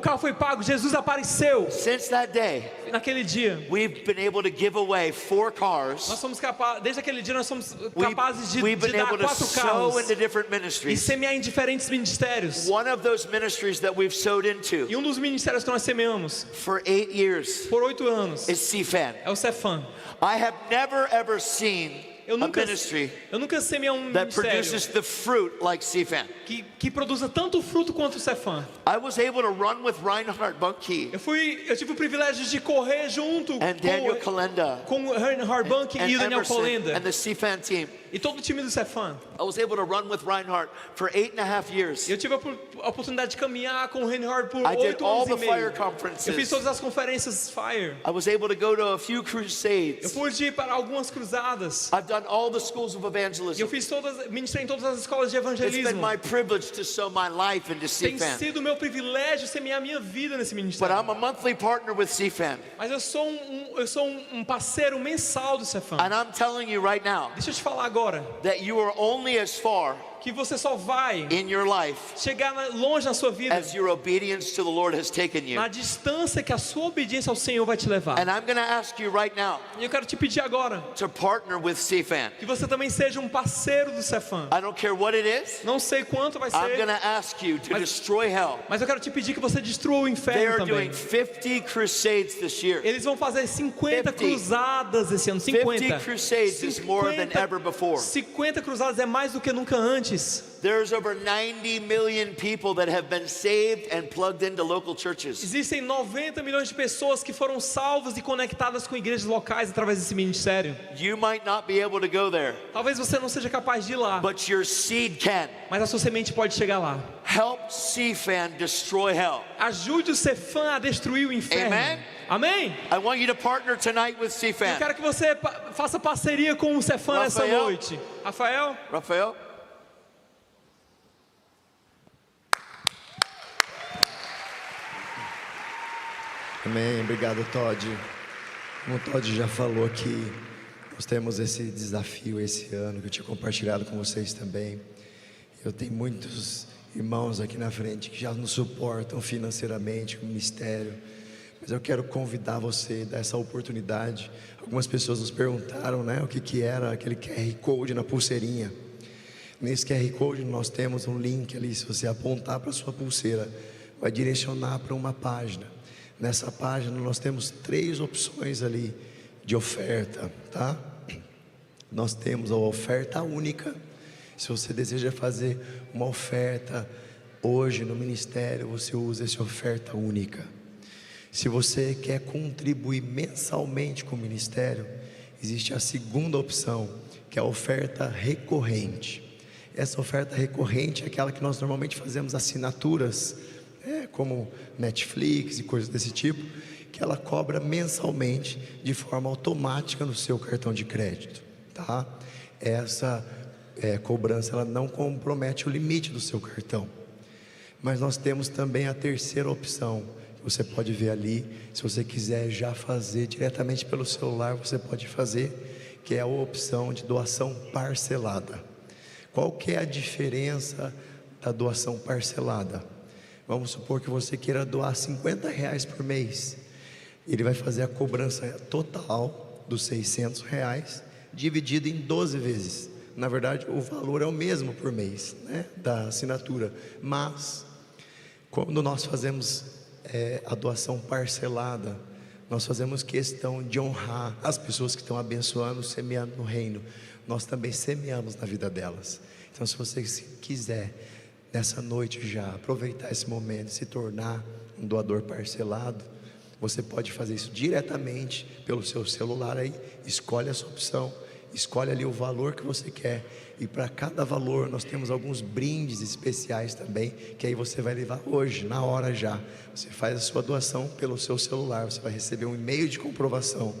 carro foi pago, Jesus apareceu. Since that day, Naquele dia, we've been able to give away 4 cars. nós somos capazes, desde aquele dia nós somos capazes de We've been dar able to 4 sow carros into different e ministries. semear em diferentes ministérios. One of those ministries that we've sowed into E um dos ministérios que nós semeamos for 8 years por 8 anos is CFAN. é o Cefam. I have never ever seen Eu a nunca ministry semeei um that ministério produces the fruit like CFAN. que produza tanto fruto quanto o Cefam. I was able to run with Reinhard Bunke Eu tive o privilégio de correr junto and Daniel Kalenda com o Reinhard Bunke and e o Daniel Emerson Kolenda and the CFAN team. e todo o time do Cefam. I was able to run with Reinhard for 8.5 years. Eu tive a oportunidade de caminhar com o Reinhard por I did 8 all anos the e meio. fire conferences. Eu fiz todas as conferências Fire. I was able to go to a few Eu crusades. pude ir para algumas cruzadas. I've done all the schools of E eu evangelism. fiz ministrei em todas as escolas de It's been evangelismo. my privilege to sow my life into Tem CFAN. sido meu privilégio semear minha vida nesse But ministério. I'm a monthly partner with CFAN. Mas eu sou um parceiro mensal do Cefam. And I'm telling you right now Deixa eu te falar agora that you are only as far que você só vai in your life chegar longe na sua vida as your obedience to the Lord has taken you. na distância que a sua obediência ao Senhor vai te levar. And I'm going to ask you right now E eu quero te pedir agora to partner with CFAN. que você também seja um parceiro do Cefam. I don't care what it is. Não sei quanto vai I'm going ser, to ask you to Mas- destroy hell. mas eu quero te pedir que você destrua o They inferno are também. doing 50 crusades this year. Eles vão fazer 50 50. cruzadas esse ano. 50 50. crusades is more than ever before. 50 cruzadas é mais do que nunca antes. antes. There's over 90 million people that have been saved and plugged into local churches. Existem 90 milhões de pessoas que foram salvas e conectadas com igrejas locais através desse ministério. You might not be able to go there, Talvez você não seja capaz de ir lá, but your seed can. mas a sua semente pode chegar lá. Help CFAN destroy hell. Ajude o Cefam a destruir o inferno. Amen? Amém? I want you to partner tonight with Eu CFAN. quero que você faça parceria com o Cefam nessa Rafael? noite. Rafael? Rafael? Amém, obrigado Todd. Como o Todd já falou aqui, nós temos esse desafio esse ano que eu tinha compartilhado com vocês também. Eu tenho muitos irmãos aqui na frente que já nos suportam financeiramente, com o ministério. Mas eu quero convidar você, dar essa oportunidade. Algumas pessoas nos perguntaram, né, o que era aquele QR Code na pulseirinha. Nesse QR Code nós temos um link ali, se você apontar para a sua pulseira, vai direcionar para uma página. Nessa página nós temos 3 opções ali de oferta, tá? Nós temos a oferta única. Se você deseja fazer uma oferta hoje no ministério, você usa essa oferta única. Se você quer contribuir mensalmente com o ministério, existe a segunda opção, que é a oferta recorrente. Essa oferta recorrente é aquela que nós normalmente fazemos assinaturas, como Netflix e coisas desse tipo, que ela cobra mensalmente de forma automática no seu cartão de crédito, tá? Essa cobrança ela não compromete o limite do seu cartão. Mas nós temos também a terceira opção, que você pode ver ali. Se você quiser já fazer diretamente pelo celular, você pode fazer, que é a opção de doação parcelada. Qual que é a diferença da doação parcelada? Vamos supor que você queira doar R$50 por mês. Ele vai fazer a cobrança total dos R$600, dividido em 12 vezes. Na verdade, o valor é o mesmo por mês, né, da assinatura. Mas, quando nós fazemos a doação parcelada, nós fazemos questão de honrar as pessoas que estão abençoando, semeando no reino. Nós também semeamos na vida delas. Então, se você quiser nessa noite já aproveitar esse momento e se tornar um doador parcelado, você pode fazer isso diretamente pelo seu celular aí. Escolhe a sua opção, escolhe ali o valor que você quer, e para cada valor nós temos alguns brindes especiais também, que aí você vai levar hoje, na hora já. Você faz a sua doação pelo seu celular, você vai receber um e-mail de comprovação,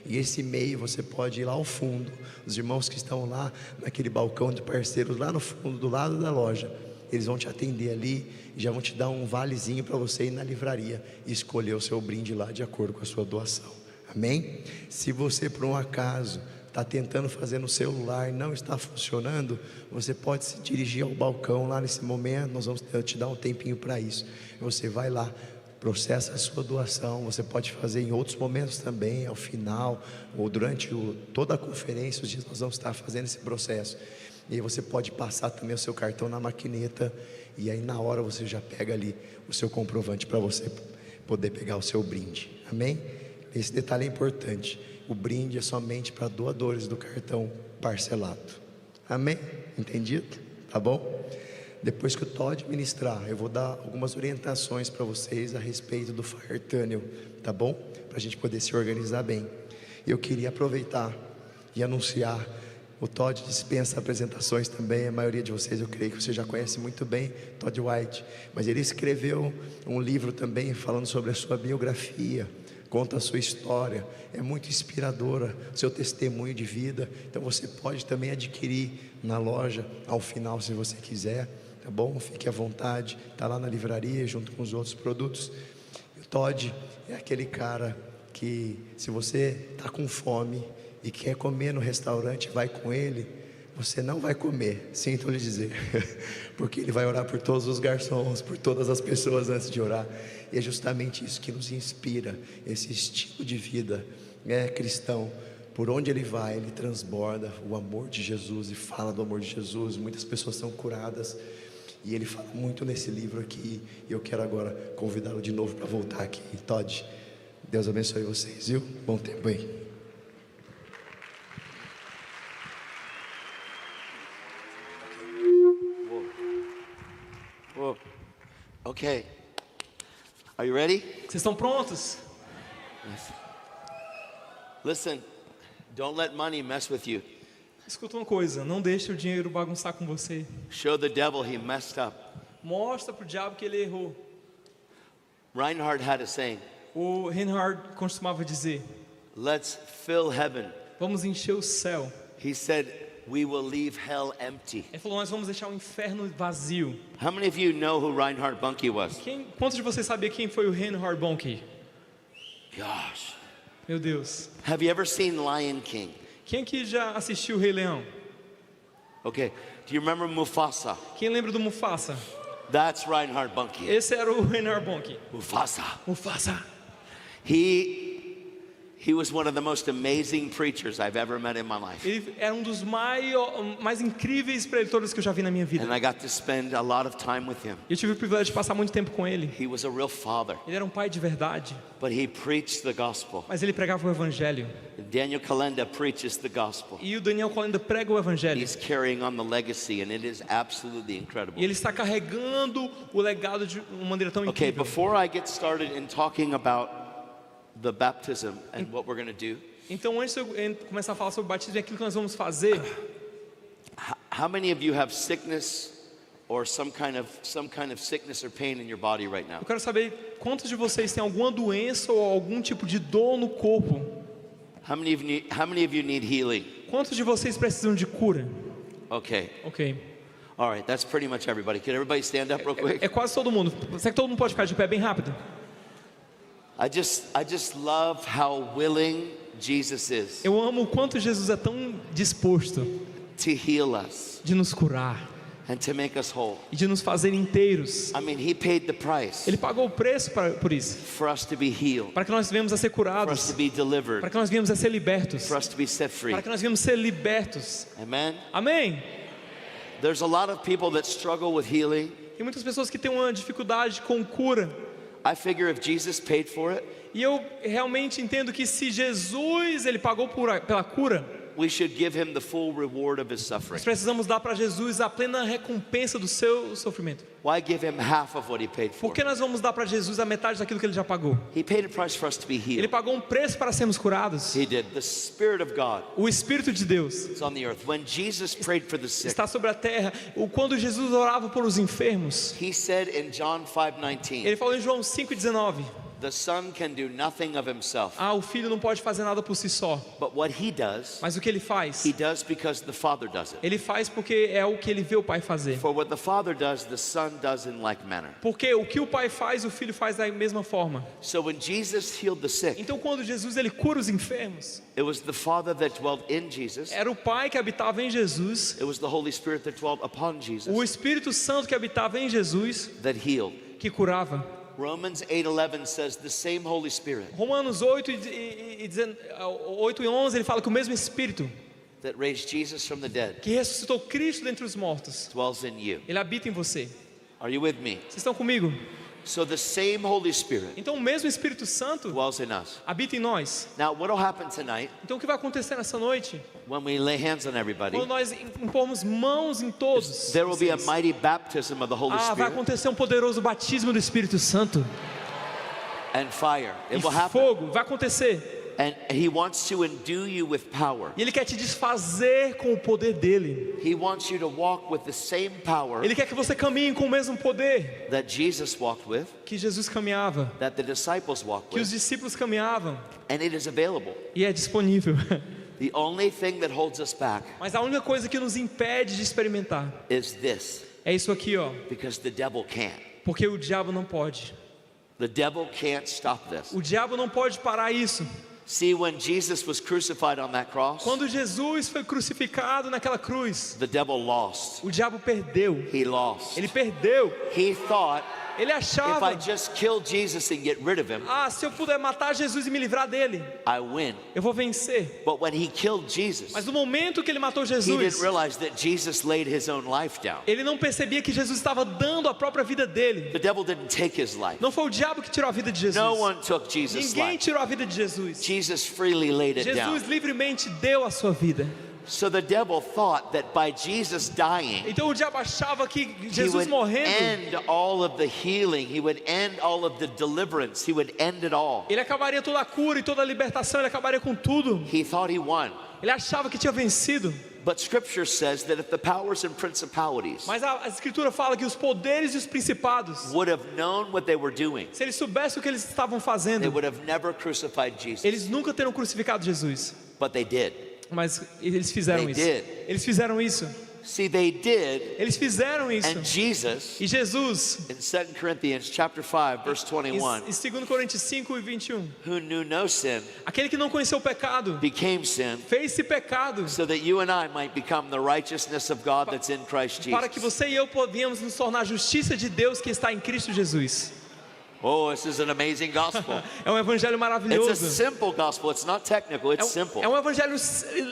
e esse e-mail você pode ir lá ao fundo. Os irmãos que estão lá naquele balcão de parceiros, lá no fundo, do lado da loja, eles vão te atender ali e já vão te dar um valezinho para você ir na livraria e escolher o seu brinde lá de acordo com a sua doação. Amém? Se você por um acaso está tentando fazer no celular e não está funcionando, você pode se dirigir ao balcão lá nesse momento. Nós vamos te dar um tempinho para isso. Você vai lá, processa a sua doação. Você pode fazer em outros momentos também, ao final ou durante toda a conferência. Os dias nós vamos estar fazendo esse processo. E aí você pode passar também o seu cartão na maquineta, e aí na hora você já pega ali o seu comprovante para você poder pegar o seu brinde. Amém? Esse detalhe é importante. O brinde é somente para doadores do cartão parcelado. Amém? Entendido? Tá bom? Depois que o Todd ministrar, eu vou dar algumas orientações para vocês a respeito do Fire Tunnel, tá bom? Para a gente poder se organizar bem. Eu queria aproveitar e anunciar. O Todd dispensa apresentações também. A maioria de vocês, eu creio que você já conhece muito bem Todd White, mas ele escreveu um livro também falando sobre a sua biografia, conta a sua história, é muito inspiradora, seu testemunho de vida. Então você pode também adquirir na loja ao final, se você quiser, tá bom? Fique à vontade, tá lá na livraria junto com os outros produtos. O Todd é aquele cara que, se você está com fome e quer comer no restaurante, vai com ele, você não vai comer, sinto lhe dizer, porque ele vai orar por todos os garçons, por todas as pessoas antes de orar. E é justamente isso que nos inspira, esse estilo de vida cristão. Por onde ele vai, ele transborda o amor de Jesus e fala do amor de Jesus. Muitas pessoas são curadas, e ele fala muito nesse livro aqui. E eu quero agora convidá-lo de novo para voltar aqui. Todd, Deus abençoe vocês, viu? Bom tempo aí. Okay. Are you ready? Vocês estão prontos? Listen, don't let money mess with you. Escuta uma coisa, não deixe o dinheiro bagunçar com você. Show the devil he messed up. Mostra pro diabo que ele errou. Reinhard had a saying, O Reinhard costumava dizer: let's fill heaven. vamos encher o céu. He said, we will leave hell empty. Ele falou: nós vamos deixar o inferno vazio. How many of you know who Reinhard Bonnke was? Quantos de vocês sabiam quem foi o Reinhard Bonnke? Gosh. Meu Deus. Have you ever seen Lion King? Quem aqui já assistiu o Rei Leão? Okay. Do you remember Mufasa? Quem lembra do Mufasa? That's Reinhard Bonnke. Esse era o Reinhard Bonnke. Mufasa. Mufasa. He was one of the most amazing preachers I've ever met in my life. Ele era um dos mais incríveis preletores que eu já vi na minha vida. And I got to spend a lot of time with him. Eu tive o privilégio de passar muito tempo com ele. He was a real father, Ele era um pai de verdade, but he preached the gospel. mas ele pregava o evangelho. Daniel Kalenda preaches the gospel. E o Daniel Colenda prega o evangelho. He's carrying on the legacy, and it is absolutely incredible. E ele está carregando o legado de uma maneira tão Okay, incrível. before I get started in talking about the baptism and what we're going to do, Então, antes de eu começar a falar sobre o batismo e aquilo que nós vamos fazer, how many of you have sickness or some kind of sickness or pain in your body right now? eu quero saber quantos de vocês têm alguma doença ou algum tipo de dor no corpo. How many of you need healing? Quantos de vocês precisam de cura? Okay. Ok. All right, that's pretty much everybody. Can everybody stand up real quick? É quase todo mundo. Será que todo mundo pode ficar de pé bem rápido? I just love how willing Jesus is Eu amo o quanto Jesus é tão disposto to heal us de nos curar and to make us whole. e de nos fazer inteiros. I mean, he paid the price Ele pagou o preço por isso, for us to be healed, para que nós venhamos a ser for us curados, to be para delivered, que nós venhamos a ser libertos, for us to be set free. para que nós venhamos ser libertos. Amen. Amém? There's a lot of people that struggle with healing. Tem muitas pessoas que têm uma dificuldade com cura. I figure if Jesus paid for it, E eu realmente entendo que se Jesus ele pagou pela cura, we should give him the full reward of his nós suffering. precisamos dar para Jesus a plena recompensa do seu sofrimento. Why give him half of what he paid for? Por que nós vamos dar para Jesus a metade daquilo que ele já pagou? He paid a price for us to be Ele healed. pagou um preço para sermos curados. He did. The Spirit of God O Espírito de Deus is on the earth. When Jesus prayed for the sick, está sobre a terra. Quando Jesus orava por os enfermos, he said in John 5:19, ele falou em João 5,19: the Son can do nothing of himself, o Filho não pode fazer nada por si só, but what he does mas o que ele faz? he does because the Father does it. Ele faz porque é o que ele vê o Pai fazer. For what the Father does, the Son does in like manner. Porque o que o Pai faz, o Filho faz da mesma forma. So when Jesus healed the sick, Então quando Jesus ele cura os enfermos, it was the Father that dwelt in Jesus. era o Pai que habitava em Jesus, It was the Holy Spirit that dwelt upon o Jesus Espírito Santo que habitava em Jesus, that healed. que curava. Romans 8:11 says the same Holy Spirit Romanos 8 e 11 ele fala que o mesmo Espírito that raised Jesus from the dead que ressuscitou Cristo dentre os mortos, dwells in you. ele habita em você. Are you with me? Vocês estão comigo? So the same Holy Spirit Então o mesmo Espírito Santo dwells in us. habita em nós. Now, what will happen tonight Então o que vai acontecer nessa noite? when we lay hands on everybody? Quando nós impormos mãos em todos, There will be a vocês. mighty baptism of the Holy Vai Spirit acontecer um poderoso batismo do Espírito Santo and fire. e It will happen. fogo. Vai acontecer. And he wants to endue you with power. E Ele quer te desfazer com o poder dele. He wants you to walk with the same power Ele quer que você caminhe com o mesmo poder that Jesus walked with, que Jesus caminhava, that the disciples walked que os with, discípulos caminhavam. and it is available. E é disponível. The only thing that holds us back Mas a única coisa que nos impede de experimentar is this, é isso aqui, ó. because the devil can't. Porque o diabo não pode. The devil can't stop this. O diabo não pode parar isso. See, when Jesus was crucified on that cross, Quando Jesus foi crucificado naquela cruz, the devil lost. o diabo perdeu. He lost. Ele perdeu. He thought, Ele if I achava: just kill Jesus and get rid of him, se eu puder matar Jesus e me livrar dele, I win. eu vou vencer. But when he killed Jesus, Mas no momento que ele matou he didn't Jesus, realize that Jesus laid his own life down. ele não percebia que Jesus estava dando a própria vida dele. The devil didn't take his life. Não foi o diabo que tirou a vida de Jesus. No one took Jesus' Ninguém life. tirou a vida de Jesus. Jesus freely laid it down. Jesus livremente deu a sua vida. So the devil thought that by Jesus dying, Então o diabo achava que he Jesus would morrendo, end all of the healing, he would end all of the deliverance, he would end it all. ele acabaria toda a cura e toda a libertação, ele acabaria com tudo. He thought he won. Ele achava que tinha vencido. But scripture says that if the powers and principalities Mas a escritura fala que os poderes e os principados, would have known what they were doing, se eles soubessem o que eles estavam they fazendo, would have never crucified Jesus. eles nunca teriam crucificado Jesus. But they did. Mas eles fizeram They isso. did. Eles fizeram isso. See, they did, Eles fizeram isso. and Jesus, E Jesus, in 2 Corinthians chapter 5, verse em 21, 2 Coríntios 5 e 21, who knew no sin, aquele que não conheceu o pecado, became sin, fez-se pecado, so that you and I might become the righteousness of God that's in Christ para que Jesus. você e eu podíamos nos tornar a justiça de Deus que está em Cristo Jesus. Oh, this is an amazing gospel. É um evangelho It's a maravilhoso. simple gospel. It's not technical, it's simple. É um evangelho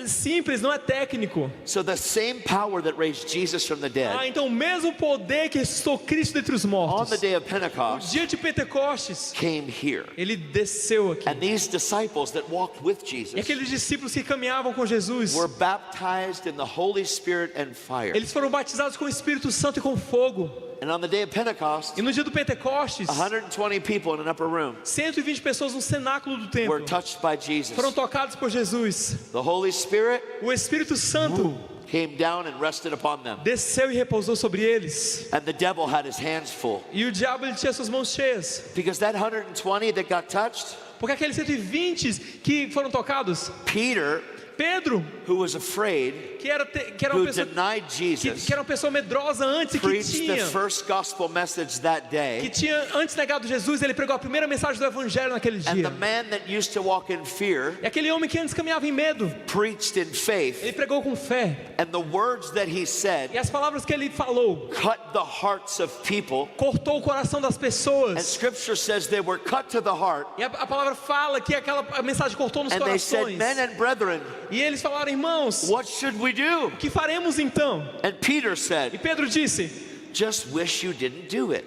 simples, não é técnico. So the same power that raised Jesus from the dead Então o mesmo poder que ressuscitou Cristo dentre os on mortos, the day of no Pentecost dia de Pentecostes, came here. ele desceu aqui. And these disciples that walked with E Jesus aqueles discípulos que caminhavam com Jesus, were baptized in the Holy Spirit and fire. eles foram batizados com o Espírito Santo e com fogo. And on the day of Pentecost, E no dia do Pentecostes, 120 people in an upper room 120 pessoas no cenáculo do were templo touched by Jesus. foram tocadas por Jesus. The Holy Spirit O Espírito Santo came down and rested upon them. desceu e repousou sobre eles. And the devil had his hands full. E o diabo ele tinha suas mãos cheias. Because that 120 that got touched, Porque aqueles 120 que foram tocados, Peter, Pedro, who was afraid, que era who uma pessoa denied Jesus, que era uma pessoa medrosa antes e que preached the first gospel message that day. tinha antes negado Jesus, ele pregou a primeira mensagem do evangelho naquele And dia. the man that used to walk in fear E aquele homem que antes caminhava em medo, preached in faith. ele pregou com fé. And the words that he E said as palavras que ele falou cut the hearts of people. cortou o coração das And pessoas. scripture says they were cut to the heart. E a palavra fala que a mensagem cortou nos And they said, corações. men and brethren, E eles falaram, irmãos, what should we do? o que faremos então? And Peter E said, Pedro disse, just wish you didn't do it.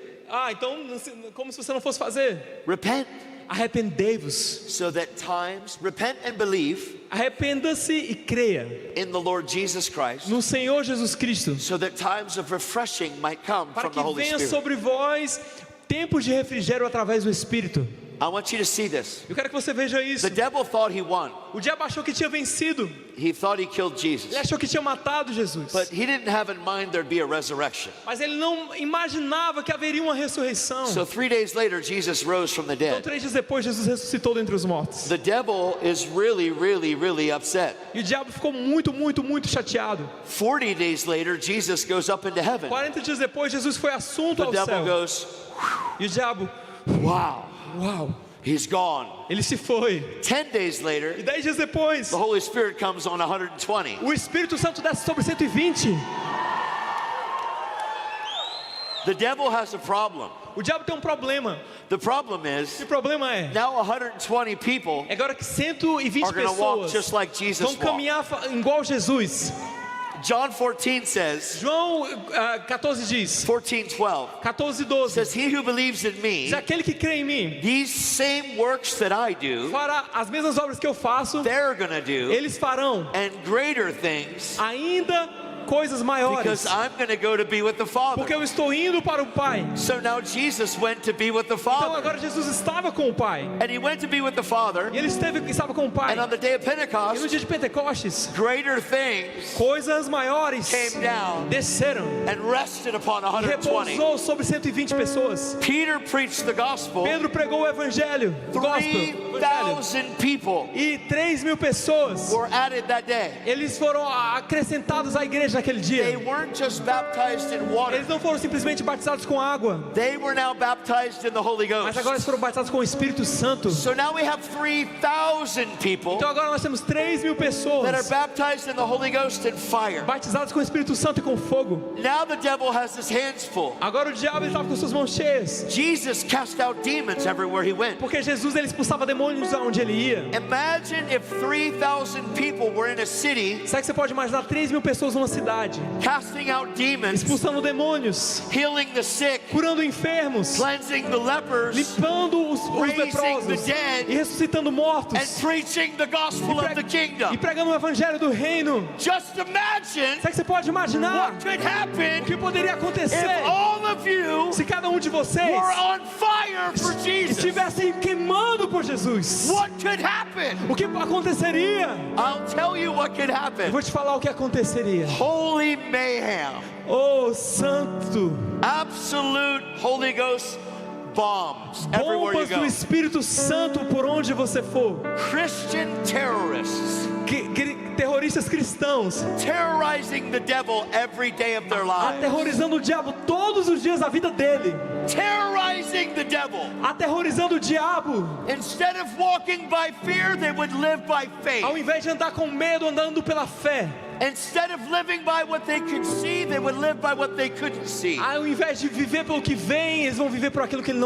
então como se você não fosse fazer. Repent. Arrependei-vos. So that times, repent and believe Arrependa-se e creia in the Lord Jesus Christ, no Senhor Jesus Cristo, so that times of refreshing might come para from the que Holy venha Spirit. sobre vós tempos de refrigério através do Espírito. I want you to see this. Eu quero que você veja isso. The devil thought he won. O diabo achou que tinha vencido. He thought he killed Jesus. Ele achou que tinha matado Jesus. But he didn't have in mind there'd be a resurrection. Mas ele não imaginava que haveria uma ressurreição. So 3 days later, Jesus rose from the Então, dead. 3 dias depois, Jesus ressuscitou dentre os mortos. The devil is really, really, really upset. E o diabo ficou muito, muito, muito chateado. 40 days later, Jesus goes up into heaven. 40 dias depois, Jesus foi assunto The ao devil céu. goes, E o diabo, wow, uau, he's gone. ele se foi. 10 days E later, 10 dias depois, the Holy Spirit comes on 120. o Espírito Santo desce sobre 120. The devil has a problem. O diabo tem um problema. The problem E is, o problema é, now 120 people agora que 120 are going to walk pessoas just like Jesus vão walked. caminhar igual Jesus. John 14 says, João 14 diz, 14:12 14:12, says, he who believes in me, diz aquele que crê em mim these same works that I do, fará as mesmas obras que eu faço, they're going to do, eles farão and greater things, ainda coisas maiores, because I'm going to go to be with the porque Father. eu estou indo para o Pai. So now Jesus went to be with the Então Father. agora Jesus estava com o Pai. And he went to be with the Father. E ele estava com o Pai. And on the day of E no Pentecost, dia de Pentecostes, greater things coisas maiores came down desceram and rested upon e 120. repousou sobre 120 pessoas. Peter preached the gospel. Pedro pregou o evangelho, o gospel, o evangelho. 3,000 people E 3.000 pessoas, were added that day. eles foram acrescentados à igreja naquele They dia. weren't just baptized in water. Eles não foram simplesmente batizados com água, They were now baptized in the Holy mas agora eles Ghost. foram batizados com o Espírito Santo. So now we have 3,000 people Então agora nós temos 3.000 that are pessoas baptized in the Holy Ghost and fire. batizadas com o Espírito Santo e com fogo. Now the devil has his hands full. Agora o diabo estava com suas mãos cheias, Jesus cast out demons everywhere he went. porque Jesus ele expulsava demônios aonde ele ia. Imagine if 3,000 people were in a city Sabe que você pode imaginar 3.000 pessoas numa cidade cidade, casting out demons, expulsando demônios, healing the sick, curando enfermos, cleansing the lepers, limpando os raising leprosos the dead, e ressuscitando mortos and preaching the gospel of the e kingdom. pregando o evangelho do reino. Just imagine Será que você pode imaginar what could o happen que poderia acontecer if all of you se cada um de vocês were on fire for Jesus. estivessem queimando por Jesus? What could happen? O que aconteceria? I'll tell you what could Eu happen. vou te falar o que aconteceria. Holy mayhem. Oh, santo! Absolute Holy Ghost bombs everywhere you Bombas do go. Espírito Santo por onde você for. Christian terrorists Terroristas cristãos terrorizing the devil every day of their lives. aterrorizando o diabo todos os dias da vida dele. Terrorizing the devil. Aterrorizando o diabo. Instead of walking by fear, they would live by faith. Ao invés de andar com medo, andando pela fé. Instead of living by what they could see, they would live by what they couldn't see. Ao invés de viver pelo que vem, eles vão viver por aquilo que eles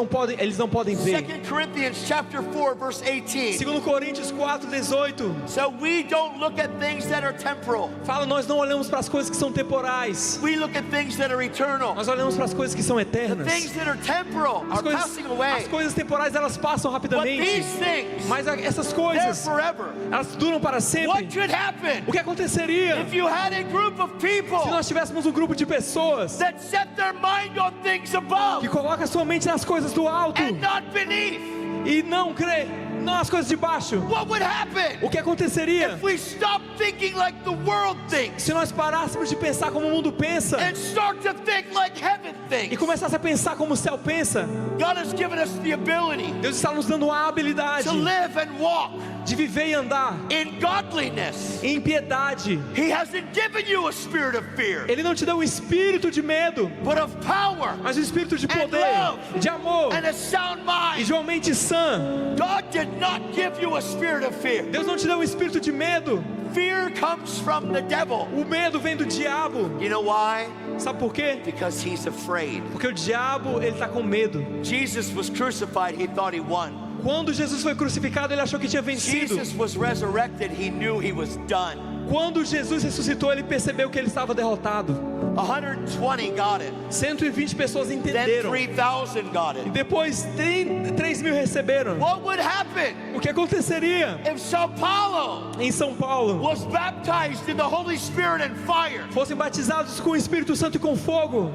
não podem ver. 2 Corinthians chapter 4 verse 18. 2 Coríntios 4:18 So we don't look at things that are temporal. fala: nós não olhamos para as coisas que são temporais, We look at things that are eternal. nós olhamos para as coisas que são eternas. Things that are temporal are passing As away. coisas temporais elas passam But rapidamente, these things, mas essas they're coisas forever. elas duram para sempre. What could happen O que aconteceria if you had a group of se people nós tivéssemos um grupo de pessoas that set their mind on things above que coloca sua mente nas coisas do alto and not beneath? e não crê nas coisas de baixo? What would happen O que aconteceria if we stopped thinking like the world thinks se nós parássemos de pensar como o mundo pensa and start to think like heaven e thinks? começasse a pensar como o céu pensa? God has given us the ability Deus está nos dando a habilidade to live and walk de viver e andar in godliness. em piedade. He hasn't given you a spirit of fear, Ele não te deu um espírito de medo, but of power mas um espírito de And poder, love. de amor and a sound e mind. de uma mente sã. God did not give you a spirit of fear. Deus não te deu um espírito de medo. Fear comes from the devil. O medo vem do diabo. You know why? Sabe por quê? Because he's afraid. Porque o diabo, ele está com medo. Jesus was crucified, he thought he won. Quando Jesus foi crucificado, ele achou que tinha vencido. Jesus was resurrected, he knew he was done. Quando Jesus ressuscitou, ele percebeu que ele estava derrotado. 120 got it. 120 pessoas Then entenderam. 3,000 got E it. depois 3.000 receberam. What would happen O que aconteceria if Sao Paulo em São Paulo? was baptized in the Holy Spirit and fire? Fossem batizados com o Espírito Santo e com fogo.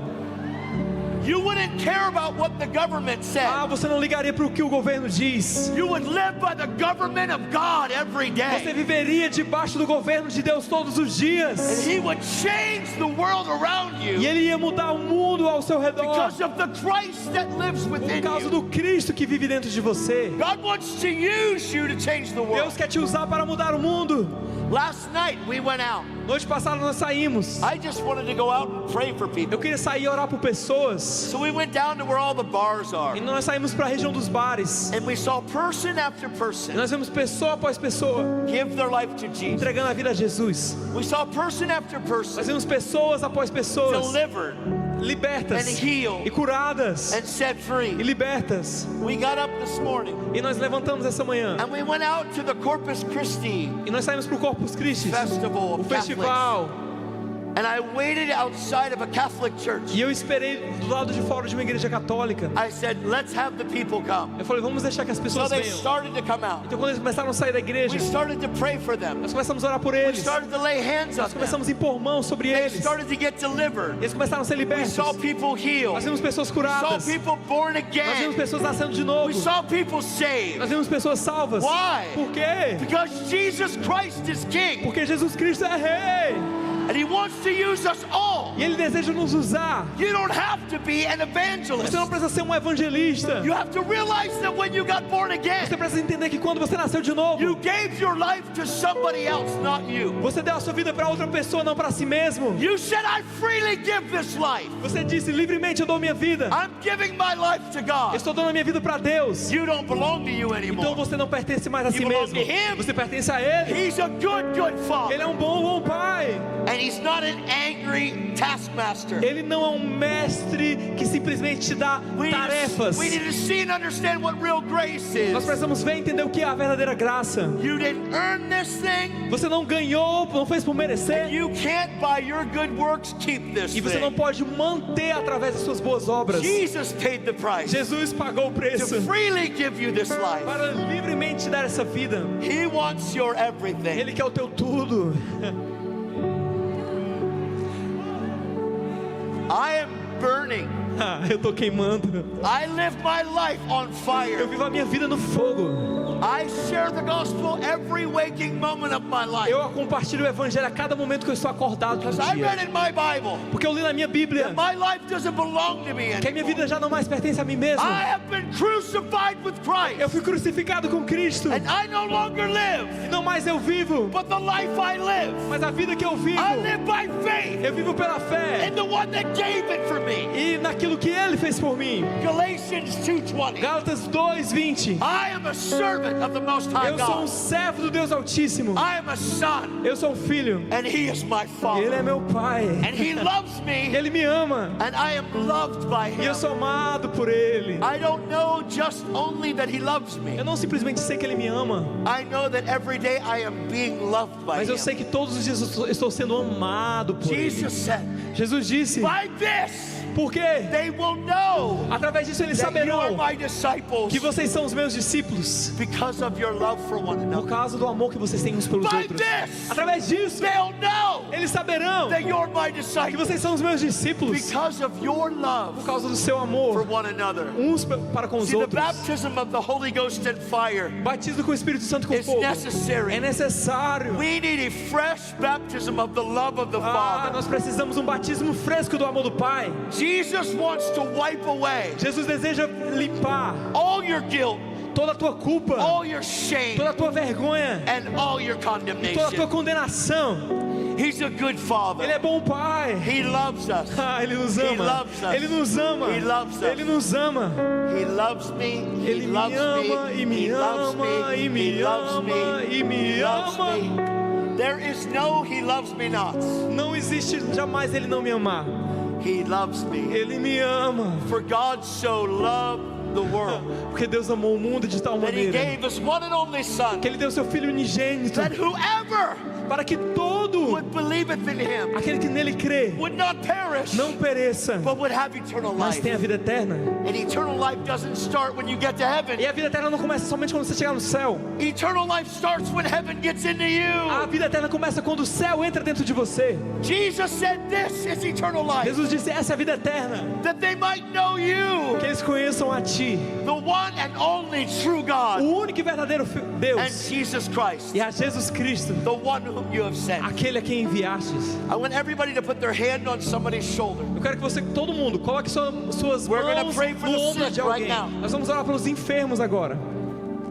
You wouldn't care about what the government Ah, said. você não ligaria para o que o governo diz. You would live by the government of God every Você day. viveria debaixo do governo de Deus todos os And dias. he would change the world around E you ele ia mudar o mundo ao seu redor. because of the Christ that lives Por within causa you. do Cristo que vive dentro de você. God wants to use you to change the world. Deus quer te usar para mudar o mundo. Last night we went out. Noite passada nós saímos. I just wanted to go out and pray for people. Eu queria sair e orar por pessoas. So we went down to where all the bars are. E nós saímos para a região dos bares. And we saw person after E person nós vemos pessoa após pessoa give their life to Jesus. entregando a vida a Jesus. We saw person after Nós person vemos pessoas após pessoas delivered libertas and healed e curadas and set e free. libertas. We got up this morning E nós levantamos essa manhã. and we went out to the Corpus Christi E nós saímos para o Corpus Christi, Festival o of Catholics. festival. And I waited outside of a Catholic church. E eu esperei do lado de fora de uma igreja católica. I said, let's have the people come. Eu falei, vamos deixar que as So pessoas they venham. started to come out. Então quando eles começaram a sair da igreja, We started to pray for them. nós começamos a orar por We eles. started to lay hands on Nós them. começamos a impor mãos sobre They eles. started to get delivered. Eles começaram a ser We libertos. saw people healed. Nós vimos pessoas We saw curadas. people born Nós vimos again. pessoas nascendo de novo. We saw people saved. Nós vimos pessoas salvas. Why? Por quê? Because Jesus Christ is King. Porque Jesus Cristo é rei. And He wants to use us all. E Ele deseja nos usar. You don't have to be an evangelist. Você não precisa ser um evangelista. You have to realize that when you got born again, Você precisa entender que quando você nasceu de novo, you gave your life to somebody else, not you. você deu a sua vida para outra pessoa, não para si mesmo. You said, I freely give this life. Você disse, livremente eu dou minha vida. I'm giving my life to Eu God. estou dando a minha vida para Deus. You don't belong to you Então anymore. você não pertence mais a si You belong mesmo. to Him. Você pertence a Ele. He's a good Ele Father. é um bom pai. And He's not an angry taskmaster. Ele não é um mestre que simplesmente te dá tarefas. We need to see and understand what real grace Nós is. precisamos ver e entender o que é a verdadeira graça. You didn't earn this thing. Você não ganhou, não fez por merecer. You can't by your good works keep this E você não thing. pode manter através das suas boas obras. Jesus paid the price Jesus pagou o preço to freely give you this life. para livremente te dar essa vida. He wants your everything. Ele quer o teu tudo. I am burning. Eu tô queimando. I live my life on Eu fire. vivo a minha vida no fogo. I share the gospel every waking moment of my life. Eu compartilho o evangelho a cada momento que eu estou acordado do Because I read dia. in my Bible Porque eu li na minha Bíblia my life doesn't belong to me que a minha anymore. vida já não mais pertence a mim mesmo. I have been crucified with Christ. Eu fui crucificado com Cristo. And I no longer live, E não mais eu vivo, but the life I live, mas a vida que eu vivo, I live by faith eu vivo pela fé. in the one that gave it for me. E naquilo que Ele fez por mim. Galatians 2:20. Gálatas 2:20. I am a servant of the Most High Eu sou um God. servo do Deus Altíssimo. I am a son, Eu sou um filho. and He is my E Ele é Father. meu pai. And He loves me, Ele me ama. and I am loved by E eu Him. sou amado por Ele. I don't know just only that He loves me. Eu não simplesmente sei que Ele me ama, I know that every day I am being loved by mas eu Him. sei que todos os dias eu estou sendo amado por Ele. Jesus said, Jesus disse, by this por quê? they will know Através disso eles that you are saberão my disciples que vocês são os meus discípulos, because of your love for one por another. causa do amor que vocês têm uns pelos By outros. this Através disso, they'll know eles saberão that you're my que disciples vocês são os meus discípulos because of your por love causa do seu for amor one another. uns para com os See, the outros. baptism of the Holy Ghost and fire Batismo com o Espírito Santo com is fogo é necessary. necessário. We need a fresh baptism of the love of the Father. Nós precisamos um batismo fresco do amor do Pai. Jesus wants to wipe away Jesus deseja limpar all your guilt, toda a tua culpa, all your shame, toda a tua vergonha, and all your toda a tua condemnation. condenação. He's a good Ele Father. é bom Pai. He loves us. Ele nos He ama. loves us. Ele nos ama. He loves us. Ele nos ama. He loves me. He Ele me loves ama e me. me He loves ama e me. me He loves ama me. e me He loves ama. me. There is no He loves me not. Não existe jamais Ele não me amar. He loves me. Ele me ama. For God so loved the world Porque Deus amou o mundo de tal that He maneira gave His one and only Son, que Ele deu seu Filho unigênito that whoever para que todo would believeth in Him aquele que nele crê would not perish, não pereça, but would have eternal mas life. tenha a vida eterna. And eternal life doesn't start when you get to heaven. E a vida eterna não começa somente quando você chegar no céu. Eternal life starts when heaven gets into A you. vida eterna começa quando o céu entra dentro de você. Jesus said this is eternal life, Jesus disse, essa é a vida eterna, that they might know you, que eles conheçam a Ti, the one and only true o God, único e verdadeiro and Deus, Jesus Christ, e a Jesus Cristo, the one whom you have sent. aquele a quem enviastes. I want everybody to put their hand on somebody's shoulder. Eu quero que você, todo mundo, coloque suas We're gonna mãos pray for no the ombro sick de alguém. right now. Nós vamos orar pelos enfermos agora.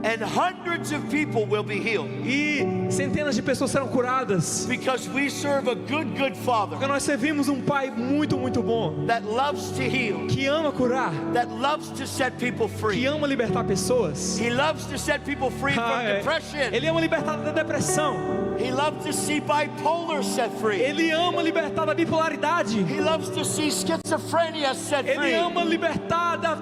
And hundreds of people will be healed E centenas de pessoas serão curadas. because we serve a good Father Porque nós servimos um Pai muito, muito bom, that loves to heal, que ama curar, that loves to set people que free. ama libertar pessoas. He loves to set people free from depression. Ele ama libertar da depressão. He loves to see bipolar set free. Ele ama libertar da bipolaridade. He loves to see schizophrenia set Ele free. ama libertar da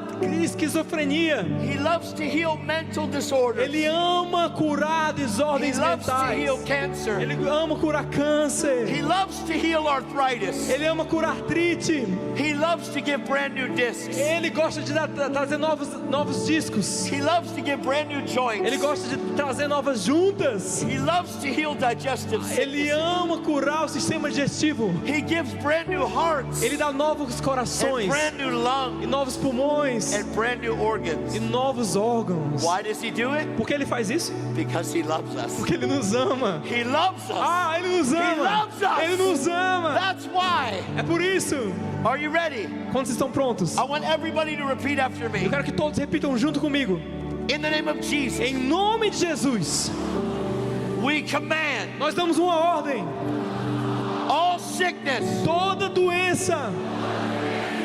esquizofrenia. He loves to heal mental disorders. Ele ama curar He desordens loves to mentais. heal cancer. Ele ama curar câncer. He loves to heal arthritis. Ele ama curar artrite. He loves to give brand new discs. Ele gosta de trazer novos discos. He loves to give brand new joints. Ele gosta de trazer novas juntas. He loves to heal digestive Ele sickness. ama curar o sistema digestivo. He gives brand new hearts Ele dá novos and corações brand new e lungs novos pulmões and brand new organs. e novos órgãos. Why does he do it? Por que ele faz isso? Because he loves us. Porque ele nos ama. He loves us. Ele nos ama. loves us. Ele nos ama. That's why. É por isso. Are you ready? Quando vocês estão prontos, I want everybody to repeat after eu me. quero que todos repitam junto comigo. In the name of Jesus, Em nome de Jesus, we command nós damos uma ordem. all sickness, Toda doença,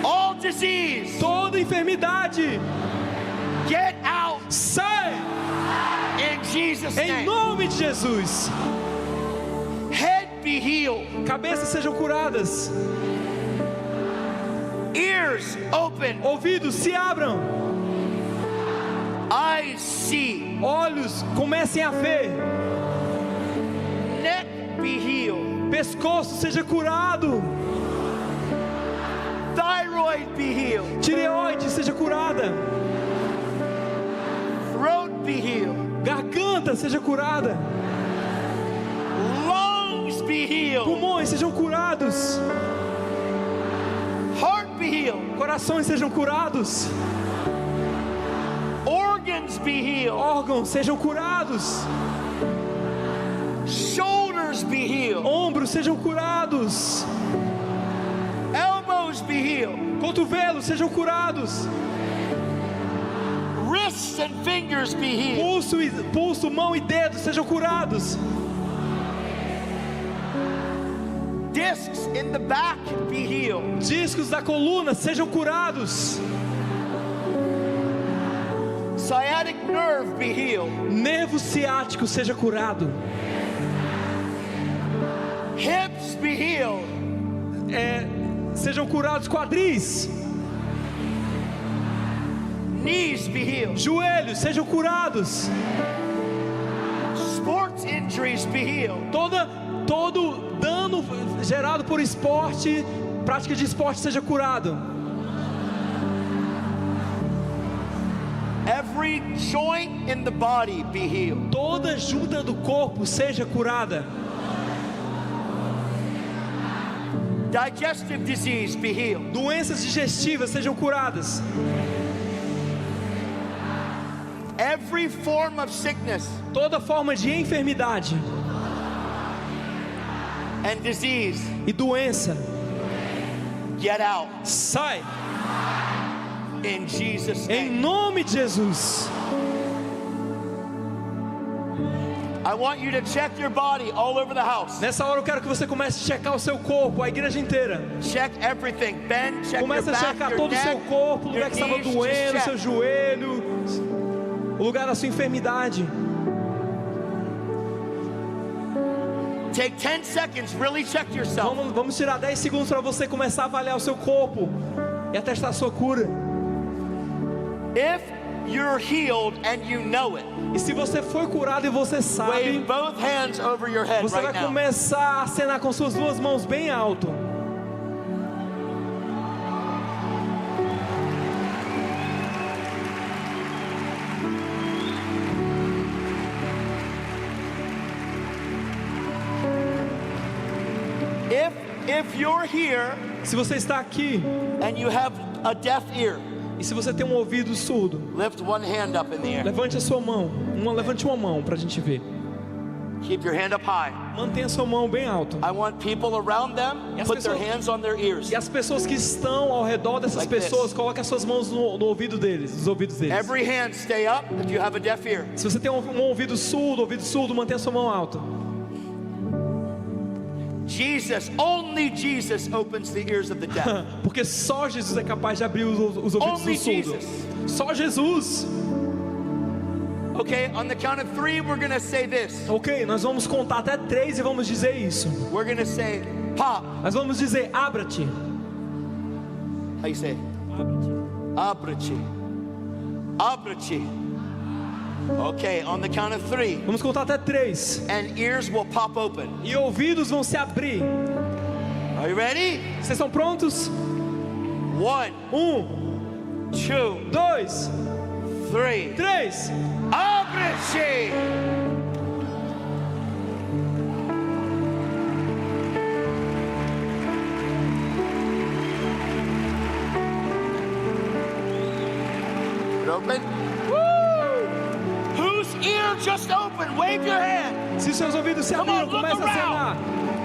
all disease, toda enfermidade, get out sai in Jesus' em name. nome de Jesus. Head be healed, Cabeças sejam curadas, Ears open. Ouvidos se abram. Eyes see. Olhos comecem a ver. Neck be healed. Pescoço seja curado. Thyroid be healed. Tireoide seja curada. Throat be healed. Garganta seja curada. Lungs be healed. Pulmões sejam curados. Heart be healed. Corações sejam curados. Organs be healed. Órgãos sejam curados. Shoulders be healed. Ombros sejam curados. Elbows be healed. Cotovelos sejam curados. Wrists and fingers be healed. Pulso, mão e dedo sejam curados. Discs in the back be healed. Discos da coluna sejam curados. Sciatic nerve be healed. Nervo ciático seja curado. Hips be healed. Sejam curados quadris. Knees be healed. Joelhos sejam curados. Sports injuries be healed. Todo dano gerado por esporte, prática de esporte seja curado. Every joint in the body be healed. Toda junta do corpo seja curada. Digestive disease be healed. Doenças digestivas sejam curadas. Every form of sickness Toda forma de enfermidade and disease e doença get out sai in Jesus' em name. nome de Jesus. I want you to check your body all over the house. Nessa hora eu quero que você comece a checar o seu corpo, a igreja inteira. Check everything. Ben, check Comece your a back, checar your todo o seu neck, corpo, o your lugar que estava knees, just doendo, check. seu joelho, o lugar da sua enfermidade. Take 10 seconds, really check yourself. Vamos tirar 10 segundos para você começar a avaliar o seu corpo e atestar a sua cura. If you're healed and you know it, E se você foi curado e você wave sabe, both hands over your head você right vai now. começar a acenar com suas duas mãos bem alto. If you're here Se você está aqui and you have a deaf ear, e se você tem um ouvido surdo, lift one hand up in the air. levante a sua mão. Levante uma mão para a gente ver. Keep your hand up high. Mantenha a sua mão bem alto. I want people around them E as put their pessoas- hands on their ears. E as pessoas que estão ao redor dessas Like this. pessoas, coloquem as suas mãos no ouvido deles, nos ouvidos deles. Every hand stay up if you have a deaf ear. Se você tem um ouvido surdo, mantenha a sua mão alta. Only Jesus opens the ears of the deaf. Porque só Jesus é capaz de abrir os ouvidos Only do surdo. Jesus. Só Jesus. Okay, on the count of 3, we're gonna say this. Ok, nós vamos contar até 3 e vamos dizer isso. We're gonna say, pop. Nós vamos dizer, abra-te. How you say? Abre-te. Abre-te. Okay, on the count of 3, Vamos contar até 3. and ears will pop open. E ouvidos vão se abrir. Are you ready? Vocês estão prontos? 1, 1, 2, 2, 3. 3. Abre-te. It open? Whose ear just opened? Wave your hand. Se seus ouvidos se Come on, abriram, look comece a acenar.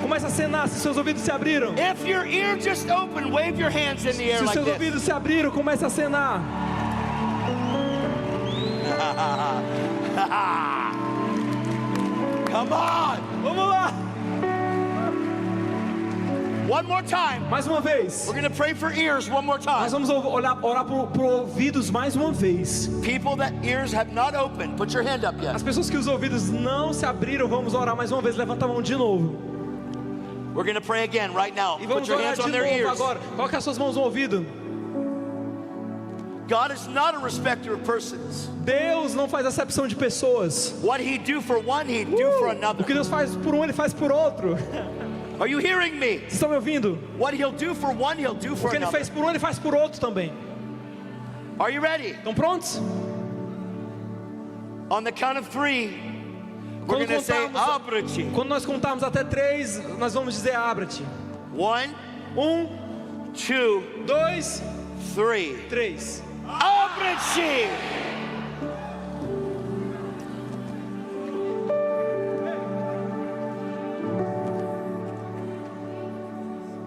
Comece a acenar se seus ouvidos se abriram. If your ear just opened, wave your hands in the air Se like seus this. ouvidos se abriram, comece a acenar. Come on. Vamos lá. One more time. Mais uma vez. We're going to pray for ears one more time. Nós vamos orar por ouvidos mais uma vez. People that ears have not opened, put your hand up yet. As pessoas que os ouvidos não se abriram, vamos orar mais uma vez. Levanta a mão de novo. We're going to pray again right now. E Put vamos your orar hands de on their novo ears. agora. Coloque as suas mãos no ouvido. God is not a respecter of persons. Deus não faz acepção de pessoas. What He do for one, He'd do for O another. que Deus faz por um, Ele faz por outro. Are you hearing me? Vocês estão me ouvindo? What He'll do for one, He'll do O for que Ele another. fez por um, Ele faz por outro também. Are you ready? Estão prontos? On the count of 3, we're Quando going to say, contarmos- Abra-te. Quando nós contarmos até 3, nós vamos dizer abra-te. 1, 1, 2, 2, 3. 3. Abra-te.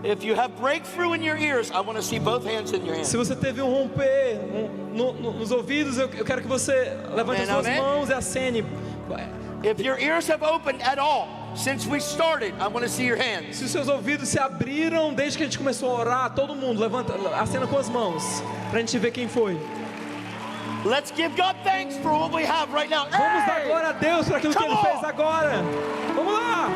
If you have breakthrough in your ears, I want to see both hands in your hands. Se você teve um romper nos ouvidos, eu quero que você levante as Amém, suas amém. mãos e acene. If your ears have opened at all since we started, I want to see your hands. Se os seus ouvidos se abriram desde que a gente começou a orar, todo mundo levanta, acena com as mãos, pra gente ver quem foi. Let's give God thanks for what we have right now. Vamos dar Hey! glória a Deus por aquilo que Come Ele on! fez agora. Vamos lá!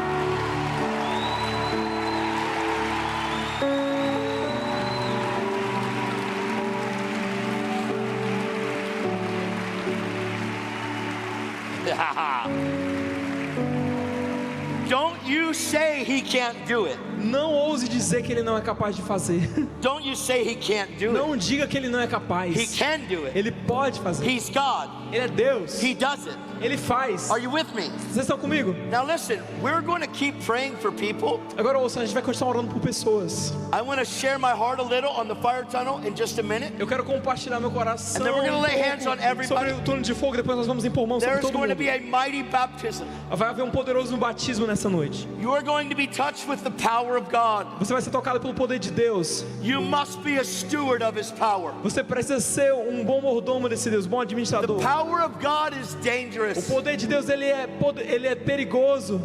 Don't you say He can't do it. Não ouse dizer que Ele não é capaz de fazer. Don't you say He can't do it. Não diga que Ele não é capaz. He can do it. Ele pode fazer. He's God. Ele é Deus. He does it. Ele faz. Are you with me? Vocês estão comigo? Now listen, we're going to keep praying for people. Agora ouça, a gente vai continuar orando por pessoas. I want to share my heart a little on the fire tunnel in just a minute. Eu quero compartilhar meu coração And then we're gonna lay hands on everybody. sobre o túnel de fogo. Depois nós vamos impor mãos sobre There's todo going to mundo. be a mighty baptism. Vai haver um poderoso batismo nessa noite. You are going to be touched with the power of God. Você vai ser tocado pelo poder de Deus. You must be a steward of His power. Você precisa ser um bom mordomo desse Deus, um bom The administrador. power of God is O dangerous. poder de Deus ele é perigoso.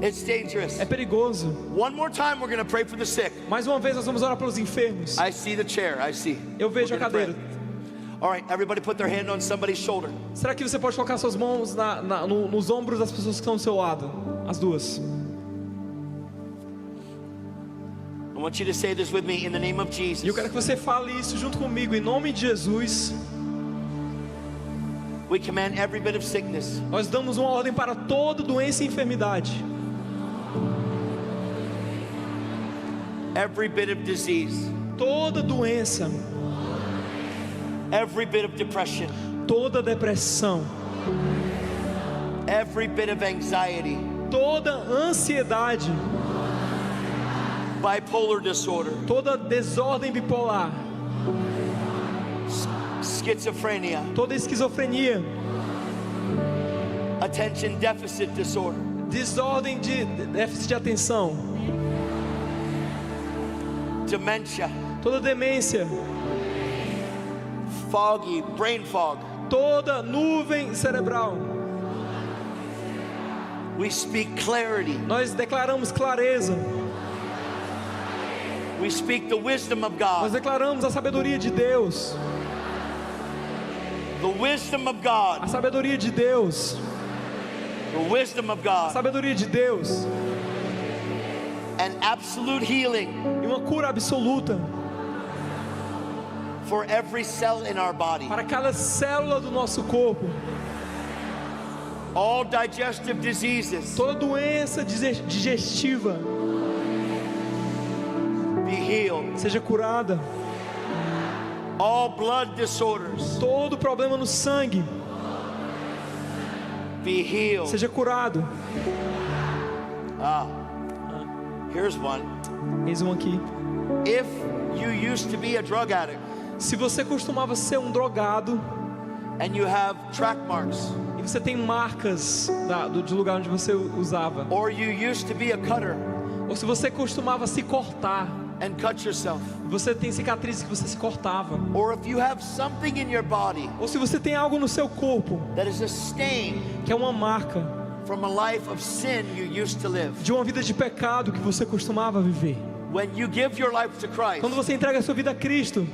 It's dangerous. É perigoso. One more time, we're going to pray for the sick. Mais uma vez nós vamos orar pelos enfermos. I see the chair. I see. Eu vejo a We're gonna pray. cadeira. All right, everybody put their hand on somebody's shoulder. Será que você pode colocar suas mãos nos ombros das pessoas que estão do seu lado? As duas. I want you to say this with me in the name of Jesus. E eu quero que você fale isso junto comigo, em nome de Jesus. We command every bit of sickness, Nós damos uma ordem para toda doença e enfermidade, every bit of disease, toda doença, every bit of depression, toda depressão, every bit of anxiety, toda ansiedade, bipolar disorder, toda desordem bipolar, schizophrenia, toda esquizofrenia, attention deficit disorder, desordem de déficit de atenção, dementia, toda demência, foggy, brain fog. toda nuvem cerebral. We speak clarity. Nós declaramos clareza, We speak the wisdom of nós God. declaramos a sabedoria de Deus, The wisdom of a God. sabedoria de Deus, The wisdom of a God. sabedoria de Deus, And absolute healing e uma cura absoluta for every cell in our body. para cada célula do nosso corpo. All digestive diseases Toda doença digestiva be healed. seja curada. All blood disorders Todo problema no sangue be healed. seja curado. Here's one. Eis um aqui. If you used to be a drug addict Se você costumava ser um drogado and you have track marks, e você tem marcas do lugar onde você usava, or you used to be a cutter ou se você costumava se cortar, and cut yourself, você tem cicatrizes que você se cortava, or if you have something in your body ou se você tem algo no seu corpo that is a stain que é uma marca from a life of sin you used to live, de uma vida de pecado que você costumava viver, when you give your life to Christ, quando você entrega a sua vida a Cristo,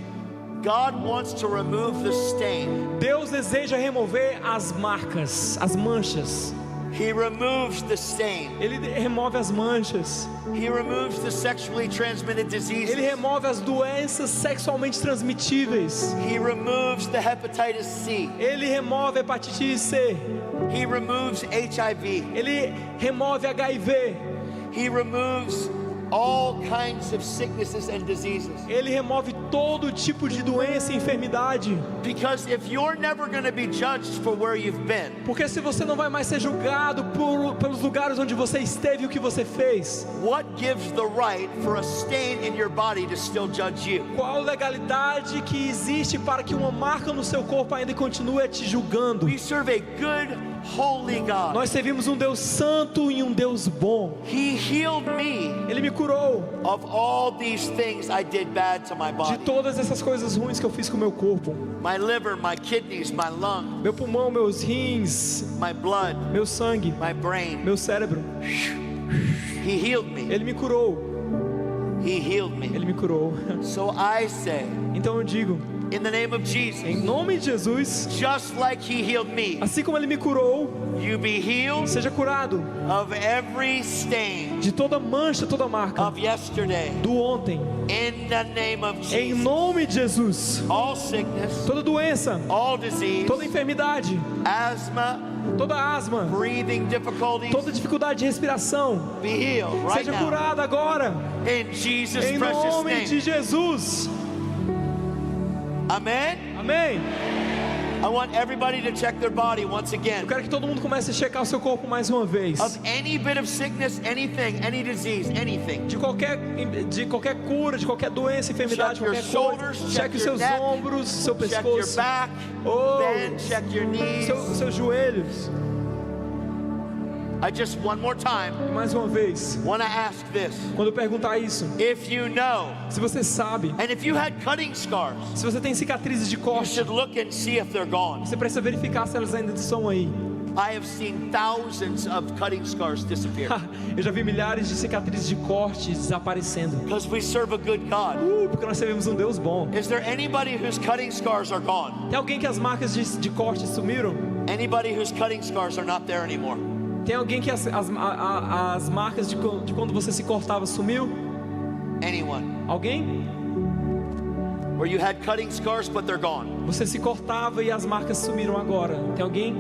God wants to remove the stain. Deus deseja remover as marcas, as manchas. He removes the stain. Ele remove as manchas. He removes the sexually transmitted diseases. Ele remove as doenças sexualmente transmitíveis. He removes the hepatitis C. Ele remove a hepatite C. He removes HIV. Ele remove HIV. He removes all kinds of sicknesses and diseases. Ele remove todo tipo de doença e enfermidade. Because if you're never going to be judged for where you've been, Porque se você não vai mais ser julgado pelos lugares onde você esteve e o que você fez, what gives the right for a stain in your body to still judge you? qual legalidade que existe para que uma marca no seu corpo ainda continue te julgando? We serve a good, holy God. Nós servimos um Deus santo e um Deus bom. He healed me Ele me curou of all these things I did bad to my de body. todas essas coisas ruins que eu fiz com o meu corpo. My liver, my kidneys, my lung, Meu pulmão, meus rins, my blood, meu sangue, my brain. meu cérebro. He healed me. Ele me curou. He healed me. Ele me curou. So I say, Então eu digo, in the name of em Jesus, nome de Jesus, just like He healed me, assim como Ele me curou, you be healed seja curado of every stain de toda mancha, toda marca of yesterday. do ontem. In the name of Em Jesus, nome de Jesus, all sickness, toda doença, all disease, toda enfermidade, asthma, toda asma, breathing difficulties, toda dificuldade de respiração, be healed right seja now. curada agora. In Jesus' Em precious nome name. de Jesus. Amen. Amém. I want everybody to check their body once Eu again. quero que todo mundo comece a checar o seu corpo mais uma vez. Of any bit of sickness, anything, any disease, anything. De qualquer cura, de qualquer doença, enfermidade, Check your qualquer shoulders, coisa. check Cheque os your seus neck, ombros, seu Check your pescoço, back, Oh. then check your knees. seus joelhos. I just one more time E mais uma vez, want to ask this. quando eu perguntar isso, If you know, se você sabe, and if you had cutting scars, se você tem cicatrizes de you corte, should look and see if they're gone. você precisa verificar se elas ainda estão aí. I have seen thousands of cutting scars disappear. Eu já vi milhares de cicatrizes de corte desaparecendo. Because we serve a good God. Porque nós servimos um Deus bom. Is there anybody whose cutting scars are gone? Tem alguém que as marcas de corte sumiram? Anybody whose cutting scars are not there anymore? Tem alguém que as marcas de quando você se cortava sumiu? Anyone? Alguém? Where you had cutting scars but they're gone. Você se cortava e as marcas sumiram agora. Tem alguém?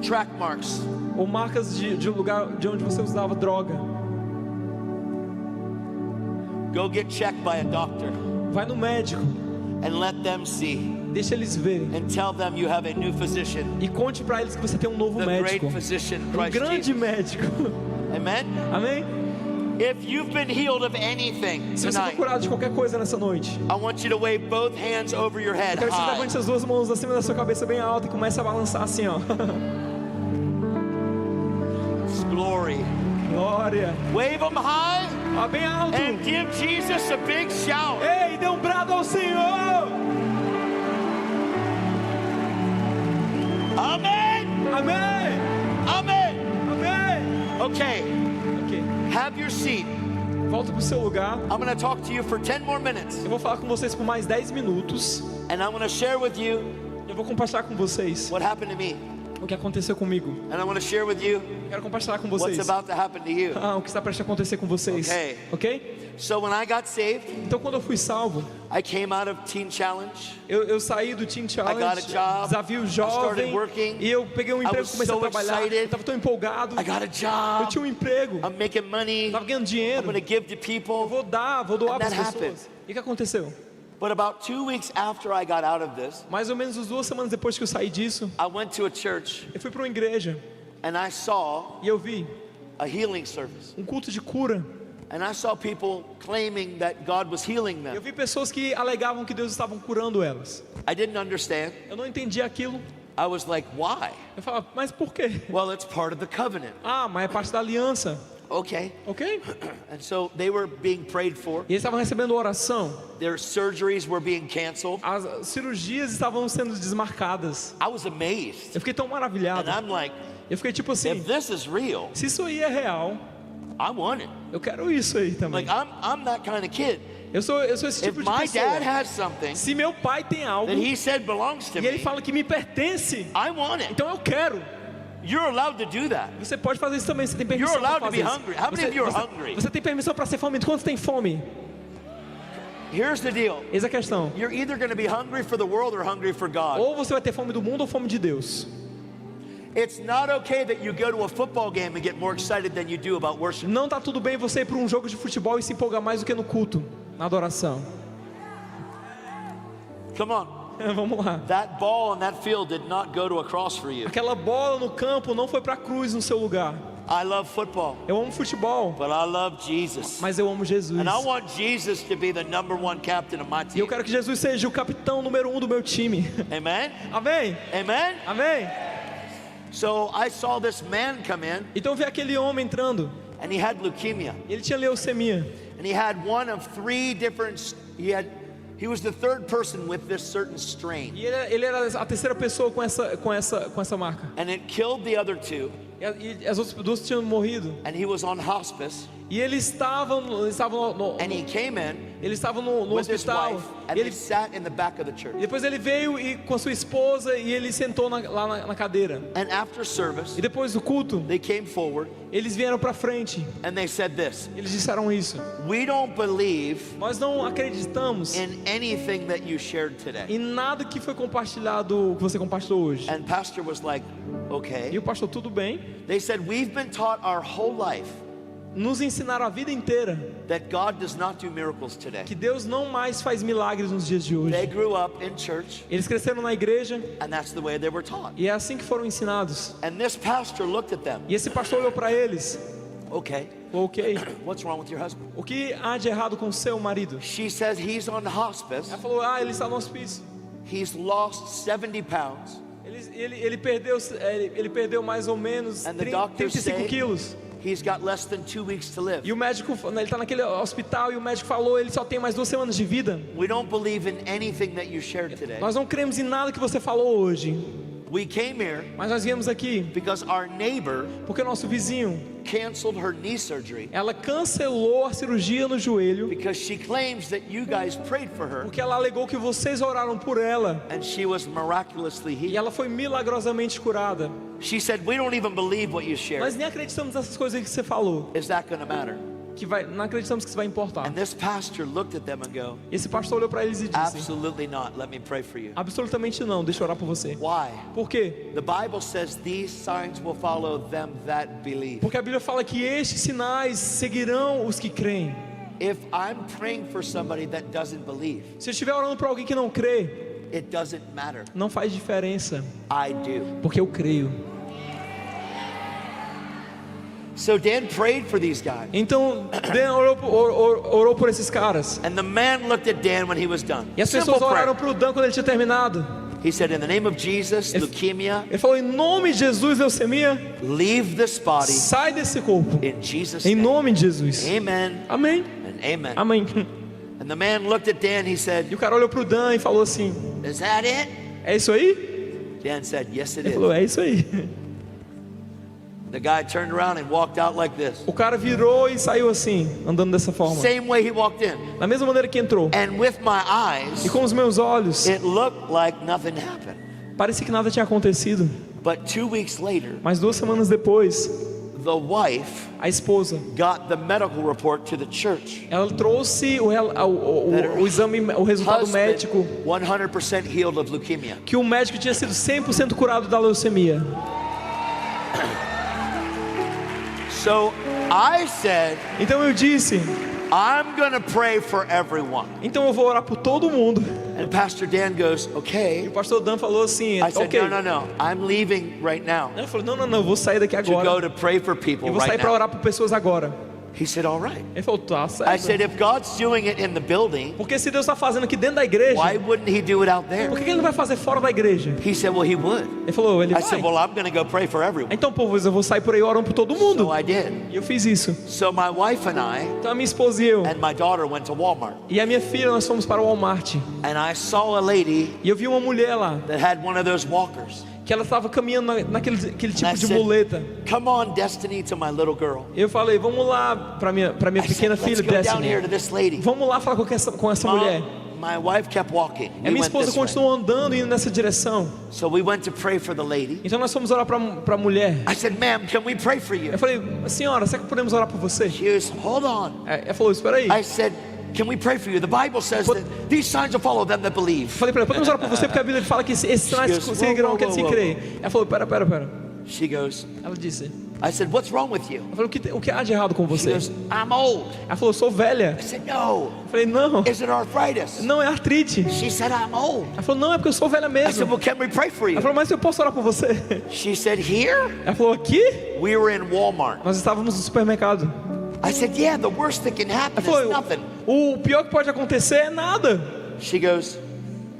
Track marks. Ou marcas de um lugar de onde você usava droga. Go get checked by a doctor Vai no médico, and let them see deixa eles verem. and tell them you have a new physician, E conte pra eles que você tem um novo the médico. great physician, Um Christ grande Jesus. médico. Amen? Amém? If you've been healed of anything Se você for tonight, curado de qualquer coisa nessa noite, I want you to wave both hands over your head eu quero que você high. levante as duas mãos acima da sua cabeça bem alta e comece a balançar assim, ó. It's glory. Glória. Wave them high Ó, bem alto. and give Jesus a big shout. Ei, dê um brado ao Senhor. Amen. Amém. Amen. Amém. Okay, Ok. have your seat. Volta pro seu lugar. I'm going to talk to you for 10 more minutes, Eu vou falar com vocês por mais 10 minutos. and I'm going to share with you Eu vou compartilhar com vocês what happened to me, o que aconteceu comigo. and I'm going to share with you Quero compartilhar com what's vocês about to happen to you. o que está prestes a acontecer com vocês. Ok. Ok? So when I got saved, Então, quando eu fui salvo, I came out of Teen Challenge. eu saí do Teen got a Challenge, job. desafio I started jovem, working. e eu peguei um I emprego was e comecei a so trabalhar. excited. Eu estava tão empolgado. I got a Eu job. tinha um emprego. I'm making money. Estava ganhando I'm dinheiro. going to give to Eu people. vou doar And para as that pessoas. E o que aconteceu? But about 2 weeks after I got out of this, Mais ou menos 2 semanas depois que eu saí disso, I went to a church eu fui para uma igreja and I saw e eu vi a healing service. um culto de cura. And I saw people claiming that God was healing Eu them. vi pessoas que alegavam que Deus estava curando elas. I didn't understand. Eu não entendi aquilo. I was like, why? Eu falava, mas por quê? Well, it's part of the covenant. Ah, mas é parte da aliança. Okay. Ok? And so they were being prayed for. E eles estavam recebendo oração. Their surgeries were being canceled. As cirurgias estavam sendo desmarcadas. I was amazed. Eu fiquei tão maravilhado. And I'm like, Eu fiquei tipo assim, if this is real, se isso aí é real, I want it. eu quero isso aí também. Like I'm that kind of kid. Eu sou esse If tipo de my dad pessoa. has something Se meu pai tem algo that he said belongs to e ele me, fala que me pertence, I want it. então eu quero. You're allowed to do that. Você pode fazer isso também, você tem permissão You're allowed para to be fazer hungry. isso. How many of you are hungry? Você tem permissão para ser faminto. Quantos tem fome? Here's the deal. Eis a questão. You're either going to be hungry for the world or hungry for God. Ou você vai ter fome do mundo ou fome de Deus. It's not okay that you go to a football game and get more excited than you do about worship. Não tá tudo bem você ir para um jogo de futebol e se empolgar mais do que no culto, na adoração. Come on. Vamos lá. That ball on that field did not go to a cross for you. Aquela bola no campo não foi para a cruz no seu lugar. I love football, Eu amo futebol, but I love Jesus. mas eu amo Jesus. And I want Jesus to be the #1 captain of my E eu team. quero que Jesus seja o capitão número 1 do meu time. Amen? Amém? Amen? Amém? So I saw this man come in Então eu vi aquele homem entrando. and he had leukemia. Ele tinha leucemia. And he had one of 3 different, he was the 3rd person with this certain strain. E ele era a terceira pessoa com essa marca. And it killed the other 2. E as outras duas tinham morrido. And he was on hospice. E eles estavam no And he came in with his hospital. wife and E ele, they sat in the back of the church. e depois ele veio com a sua esposa e ele sentou lá na cadeira. And after service, E depois do culto, they came forward eles vieram para frente. and they said this: Eles disseram isso. we don't believe Nós não acreditamos in anything that you shared today. em nada que foi compartilhado, que você compartilhou hoje. And pastor was like, E okay. o pastor, tudo bem? They said, we've been taught our whole life Nos ensinaram a vida inteira that God does not do miracles today. que Deus não mais faz milagres nos dias de hoje. They grew up in church Eles cresceram na igreja and that's the way they were taught. e é assim que foram ensinados. And this pastor looked at them. E esse pastor olhou para eles. Okay, Ok, what's wrong with your husband? o que há de errado com seu marido? She says he's on hospice. Ela falou, ele está no hospício. He's lost 70 pounds. Ele perdeu mais ou menos And the doctors 35 say quilos. he's got less than 2 weeks to live. E o médico, ele está naquele hospital e o médico falou, ele só tem mais 2 semanas de vida. We don't believe in anything that you shared today. Nós não cremos em nada que você falou hoje. We came here Mas nós viemos aqui because our neighbor porque o nosso vizinho, canceled her knee surgery ela cancelou a cirurgia no joelho because she claims that you guys prayed for her porque ela alegou que vocês oraram por ela and she was miraculously e healed. ela foi milagrosamente curada. She said, we don't even believe what you Nós shared. nem acreditamos nessas coisas que você falou, Is that going to matter? não acreditamos que isso vai importar. And this pastor looked at them and go, Esse pastor olhou para eles e disse, absolutely not. Let me pray for you. absolutamente não, deixa eu orar por você. Why? Por quê? The Bible says these signs will follow them that believe. Porque a Bíblia fala que estes sinais seguirão os que creem. If I'm praying for somebody that doesn't believe, Se eu estiver orando para alguém que não crê, it doesn't matter. não faz diferença, I do. porque eu creio. So Dan prayed for these guys. Então, Dan orou por esses caras. And the man looked at Dan when he was done. E as Simple pessoas oraram prayer. para o Dan quando ele tinha terminado. He said, in the name of Jesus, leukemia, Ele falou, em nome de Jesus, leucemia, leave this body sai desse corpo. in Jesus' Em name. nome de Jesus. Amen Amém. and amen. Amém. And the man looked at Dan, he E said, o cara olhou para o Dan e falou assim, is that it? é isso aí? Dan said, yes it Ele falou, is. é isso aí. The guy turned around and walked out like this. O cara virou e saiu assim, andando dessa forma. Same way he walked in. Da mesma maneira que entrou. And with my E eyes, com os meus olhos, it looked like nothing happened. parecia que nada tinha acontecido. But 2 weeks later, Mas 2 semanas depois, the wife a esposa, got the medical report to the church. ela trouxe o exame, o resultado Husband, médico, 100% healed of leukemia. que o médico tinha sido 100% curado da leucemia. So I said, Então eu disse, I'm going to pray for everyone. então eu vou orar por todo mundo. And Pastor Dan goes, E okay. o pastor Dan falou assim, I said, ok. no. I'm leaving right now Ele falou, não, eu vou sair daqui to go agora. to pray for people Eu vou sair right para now. orar por pessoas agora. He said, all right. Ele falou, tá I certo. said, if God's doing it in the building, Porque se Deus está fazendo aqui dentro da igreja, why wouldn't he do it out there? por que ele não vai fazer fora da igreja? He said, well, he would. Ele falou, ele I said, vai. well, I'm going to go pray for everyone. Então, povo, eu vou sair por aí orando por todo mundo. So I did. E eu fiz isso. So my wife and I Então a minha esposa e eu and my daughter went to Walmart. e a minha filha, nós fomos para o Walmart. And I saw a lady E eu vi uma mulher lá, that had one of those walkers. que ela estava caminhando naquele And I tipo de said, muleta. come on, Destiny, to my little girl. Eu falei, vamos lá para minha I pequena said, filha let's go down here Destiny. to this lady. Vamos lá falar com essa mulher. my wife kept walking. E a minha esposa continuou andando e indo nessa direção. So we went to pray for the lady. Então nós fomos orar para a mulher. I said, ma'am, can we pray for you? Eu falei, senhora, será que podemos orar por você? She goes, hold on. Ela falou, espera aí. I said, can we pray for you? The Bible says that these signs will follow them that believe. Falei para ela, podemos orar por você porque a Bíblia fala que esses sinais seguirão aqueles que creem. Ela falou, pera. She goes, Ela disse, I said, what's wrong with you? eu falei, o que há de errado com She você? goes, I'm old. Ela falou, sou velha. I said, no. Eu falei, não, Is it arthritis? não é artrite. She said, I'm old. Ela falou, não, é porque eu sou velha I said, mesmo. well, can we pray for Ela you? falou, mas eu posso orar por você? She said, here? Ela falou, aqui? We were in Walmart. Nós estávamos no supermercado. I said, yeah, the worst that can happen Ela is falou, nothing. o pior que pode acontecer é nada. She goes,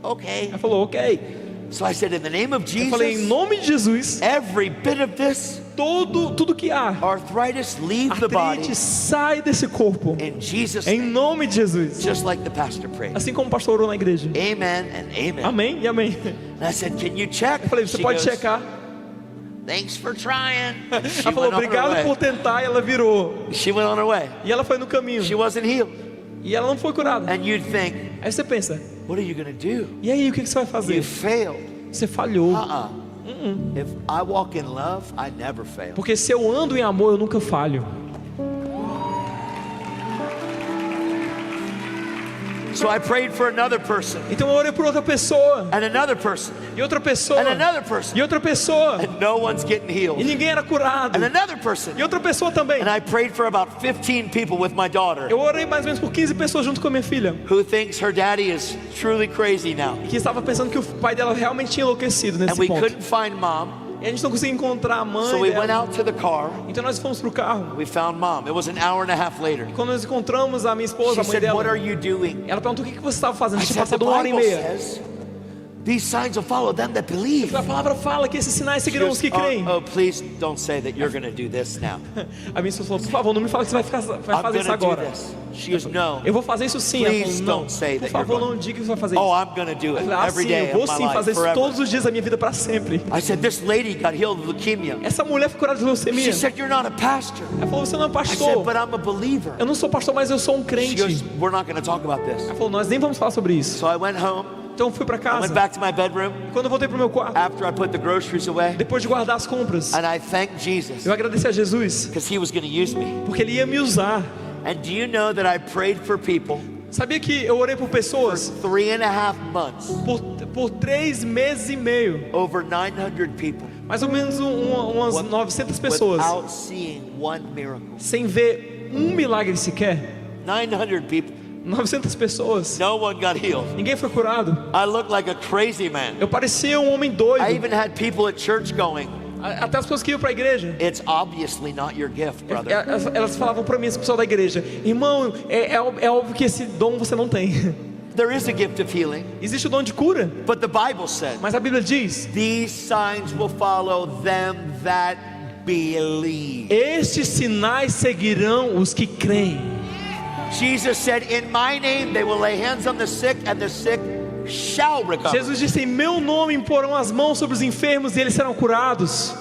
okay. Ela falou, ok. So I said, in the name of Eu falei, em Jesus, nome de Jesus, every bit of this tudo que há, arthritis leave the body artrite, sai desse corpo. in Jesus' Em name, nome de Jesus. just like the pastor prayed. Assim como o pastor orou na igreja. Amen and amen. Amém e amém. And I said, can you check? Eu falei, você She pode goes, checar. thanks for trying. She Ela falou, went on her obrigado way. por tentar, e ela virou. She went on her way. E ela foi no caminho. She wasn't healed. E ela não foi curada. And you'd think, Aí você pensa, what are you going to do? e aí, o que você vai You fazer? failed. Você falhou. If I walk in love, I never fail. Porque se eu ando em amor, eu nunca falho. So I prayed for another person, Então eu orei por outra pessoa. and another person, E outra pessoa. and another person, E outra pessoa. and no one's getting E healed. ninguém era curado. And another person. E outra pessoa também. And I prayed for about 15 people with my daughter Eu orei mais ou menos por 15 pessoas junto com a minha filha. who thinks her daddy is truly crazy now. Que estava pensando que o pai dela realmente tinha enlouquecido And nesse we ponto. couldn't find mom, E a gente não conseguia encontrar a mãe so we went dela. out to the car. Então nós fomos pro carro. We found mom. It was an hour and a half later. E quando nós encontramos a minha esposa, She a mãe said, what dela, are you doing? ela perguntou o que você estava fazendo. I Tinha said, the passado 1h30. Bible says these signs will follow them that believe. A palavra fala que esses sinais She seguirão goes, os que creem. oh, please don't say that you're going to do this now. A minha esposa falou, por favor, não me fala que você vai I'm fazer going isso to do agora. this. She goes, no. Eu vou fazer isso sim. Ela Please falou, don't say não, por that you're favor, going. não diga que você vai fazer Oh, isso. I'm going to do Eu it falei, every sim, day eu vou of my sim life, fazer isso forever. todos os dias da minha vida para sempre. I said, this lady got healed of leukemia. Essa mulher foi curada de leucemia. She said, you're not a pastor. Ela falou, você não é I said, pastor. but I'm a believer. Eu não sou pastor, mas eu sou um She crente. goes, we're not going to talk about this. Ela falou, nós nem vamos falar sobre isso. So I went home. Então eu fui para I casa. went back to my bedroom Quando eu voltei pro meu quarto, after I put the groceries away. depois de guardar as compras, And I thanked Jesus eu agradeci a Jesus, because he was going to use me. porque Ele ia me usar. And do you know that I prayed for people Sabia que eu orei por for pessoas 3.5 months, por 3 meses e meio, over 900 people, mais ou menos umas 900 pessoas, without seeing one miracle? sem ver um milagre sequer. 900 people. 900 pessoas, No one got healed. ninguém foi curado. I looked like a crazy man. Eu parecia um homem doido. I even had people at church going, Até as pessoas que iam para a igreja, it's obviously not your gift, brother. elas falavam para mim, esse pessoal da igreja, irmão, é óbvio que esse dom você não tem. There is a gift of healing, Existe o dom de cura, but the Bible said, mas a Bíblia diz: these signs will follow them that believe. estes sinais seguirão os que creem. Jesus said, in my name they will lay hands on the sick and the sick shall recover. Jesus disse: em meu nome imporão as mãos sobre os enfermos e eles serão curados.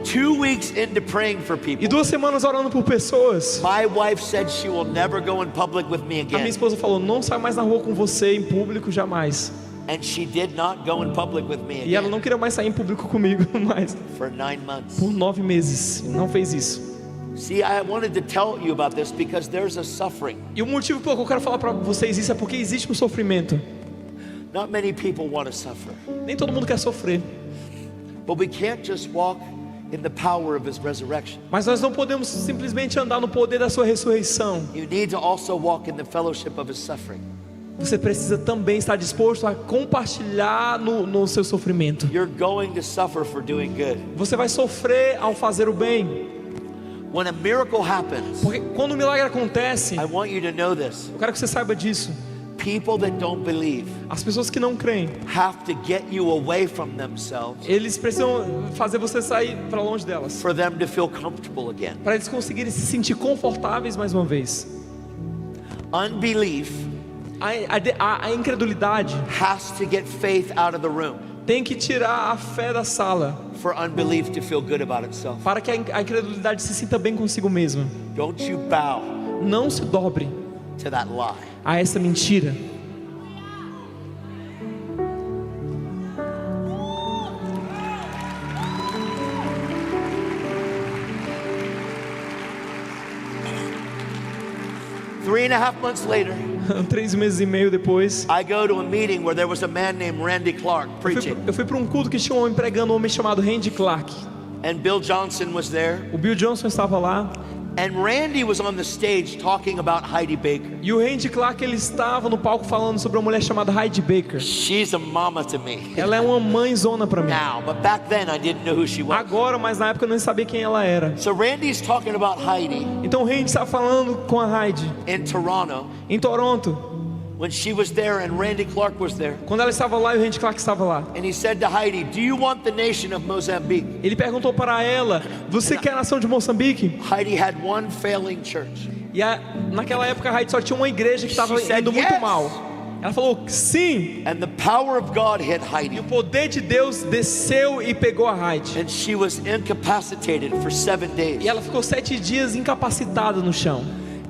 2 weeks into praying for E people, 2 semanas orando por pessoas, my wife said she will never go in public with me a minha again. esposa falou: não sai mais na rua com você em público jamais. And she did not go in public with me E ela again não queria mais sair em público comigo mais for 9 months. por 9 meses. Não fez isso. See, I wanted to tell you about this because there's a suffering. E o motivo pelo que eu quero falar para vocês isso é porque existe um sofrimento. Not many people want to suffer, Nem todo mundo quer sofrer, but we can't just walk in the power of his resurrection. mas nós não podemos simplesmente andar no poder da sua ressurreição. You need to also walk in the fellowship of his suffering. Você precisa também estar disposto a compartilhar no seu sofrimento. You're going to suffer for doing good. Você vai sofrer ao fazer o bem. When a miracle happens, Porque quando o milagre acontece, I want you to know this. eu quero que você saiba disso. People that don't believe As pessoas que não creem, have to get you away from themselves eles precisam fazer você sair para longe delas, for them to feel comfortable again. para eles conseguirem se sentir confortáveis mais uma vez. Unbelief A incredulidade has to get faith out of the room tem que tirar a fé da sala, for unbelief to feel good about itself. para que a incredulidade se sinta bem consigo mesma. Don't you bow Não se dobre to that lie. a essa mentira. 3.5 months later, 3 meses e meio depois, I go to a meeting where there was a man named Randy Clark preaching. eu fui para um culto que tinha um homem pregando, um homem chamado Randy Clark. And Bill Johnson was there. O Bill Johnson estava lá. And Randy was on the stage talking about Heidi Baker. E o Randy Clark, ele estava no palco falando sobre uma mulher chamada Heidi Baker. She's a mama to me. Ela é uma mãezona para mim. Now, but back then I didn't know who she was. Agora, mas na época eu nem sabia quem ela era. So Randy's talking about Heidi Então o Randy estava falando com a Heidi in Toronto em Toronto. when she was there and Randy Clark was there. Quando ela estava lá e o Randy Clark estava lá. And he said to Heidi, "Do you want the nation of Mozambique?" Ele perguntou para ela: você quer a nação de Moçambique? Heidi had one failing church. E naquela época a Heidi só tinha uma igreja que estava She said indo muito yes. mal. Ela falou sim. And the power of God hit E Heidi. o poder de Deus desceu e pegou a Heidi. And she was incapacitated for 7 days. E ela ficou 7 dias incapacitada no chão.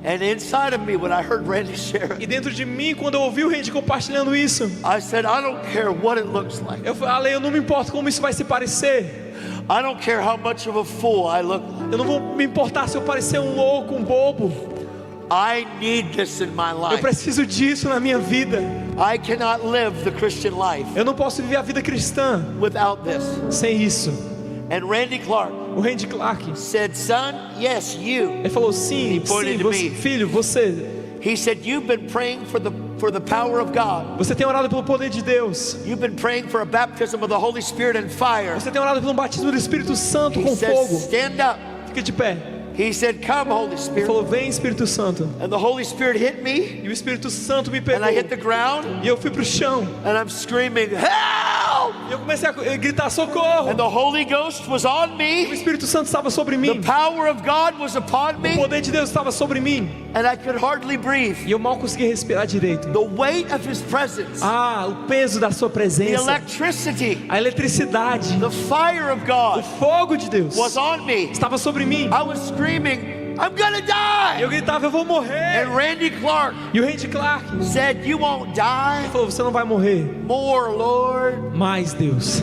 And inside of me, when I heard Randy share, E dentro de mim, quando eu ouvi o Randy compartilhando isso, I said, I don't care what it looks like. eu falei: eu não me importo como isso vai se parecer. I don't care how much of a fool I look like. Eu não vou me importar se eu parecer um louco, um bobo. I need this in my Eu life. preciso disso na minha vida. I cannot live the Christian life Eu não posso viver a vida cristã without this. sem isso. And Randy Clark O Randy Clark, said, son, yes, you. ele falou: sim, He pointed sim, to você, me. filho, você. He said, you've been praying for the power of God. Você tem orado pelo poder de Deus. You've been praying for a baptism of the Holy Spirit and fire. Você tem orado pelo batismo do Espírito Santo He com said, fogo. stand up. Fica de pé. He said, come, Holy Ele Spirit. falou: vem, Espírito Santo. And the Holy Spirit hit me, E o Espírito Santo me and pegou. I hit the ground, E eu fui pro chão. and I'm screaming, help! E eu comecei a gritar: socorro. And the Holy Ghost was on O me. Espírito Santo estava sobre The mim. power of God was upon O me, poder de Deus estava sobre mim. and I could hardly breathe. E eu mal conseguia respirar direito. The weight of His presence, O peso da sua the presença, electricity, a eletricidade, the fire of o God fogo de Deus was on me. estava sobre mim. I was screaming, I'm gonna die! Eu gritava: eu vou morrer. And Randy Clark E o Randy Clark said, you won't die falou: você não vai morrer. more, Lord. Mais, Deus.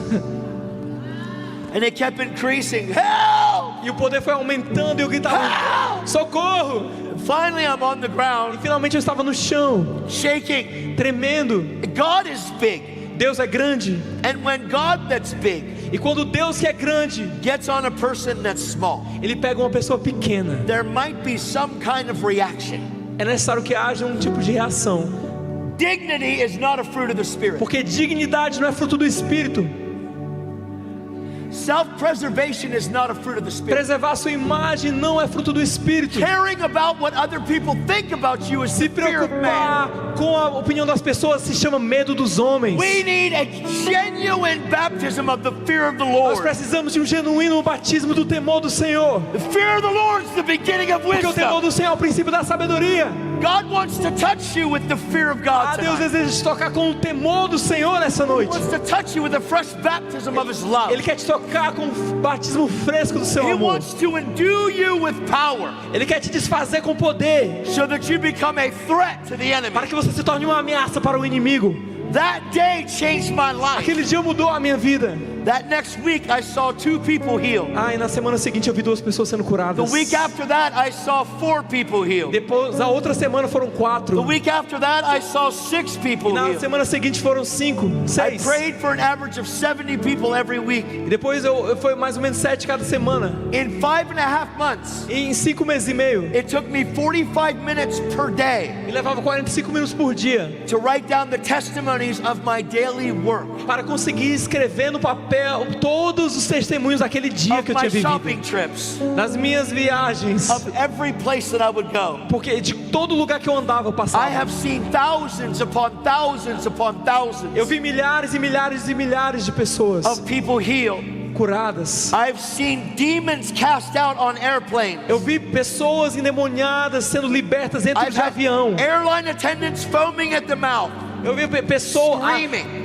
And it kept increasing, help! E o poder foi aumentando e eu gritava: socorro. Finally, I'm on the E ground, finalmente eu estava no chão, shaking. tremendo. God is big. Deus é grande. And when God that's big E quando Deus, que é grande, gets on a person that's small, Ele pega uma pessoa pequena, there might be some kind of reaction. é necessário que haja um tipo de reação. Dignity is not a fruit of the Spirit. Porque dignidade não é fruto do Espírito. Self-preservation is not a fruit of the Spirit. Preservar a sua imagem não é fruto do Espírito. Caring about what other people think about you is the Se fear of man. preocupar com a opinião das pessoas se chama medo dos homens. We need a genuine baptism of the fear of the Nós Lord. precisamos de um genuíno batismo do temor do Senhor. The fear of the Lord is the beginning of Porque o temor wisdom. do Senhor é o princípio da sabedoria. God wants to touch you with the fear of God Deus tonight. deseja te tocar com o temor do Senhor nessa He noite. wants to touch you with a fresh baptism of His love. Ele quer te tocar com o batismo fresco do seu He amor. wants to endue you with power Ele quer te desfazer com poder, so that you become a threat to the enemy. para que você se torne uma ameaça para o inimigo. That day changed my life. Aquele dia mudou a minha vida. That next week I saw 2 people healed. E na semana seguinte eu vi 2 pessoas sendo The curadas. week after that I saw 4 people healed. Depois, a outra semana foram 4. The week after that I saw 6 people Na healed. semana seguinte foram 5, I 6. prayed for an average of 70 people every week. E depois foi mais ou menos 7 cada semana. In 5.5 months, E em 5 meses e meio, it took me 45 minutes per day me levava 45 minutos por dia to write down the testimonies of my daily work, para conseguir escrever no papel todos os testemunhos daquele dia of que eu my tinha shopping vivido, trips, das minhas viagens, of every place that I would go. porque de todo lugar que eu andava eu I passava. have seen thousands upon thousands upon thousands Eu vi milhares e milhares e milhares de pessoas of people healed. curadas. I've seen demons cast out on airplanes. Eu vi pessoas endemoniadas sendo libertas dentro I've de had avião. airline attendants foaming at the mouth, Eu vi pessoas, Screaming.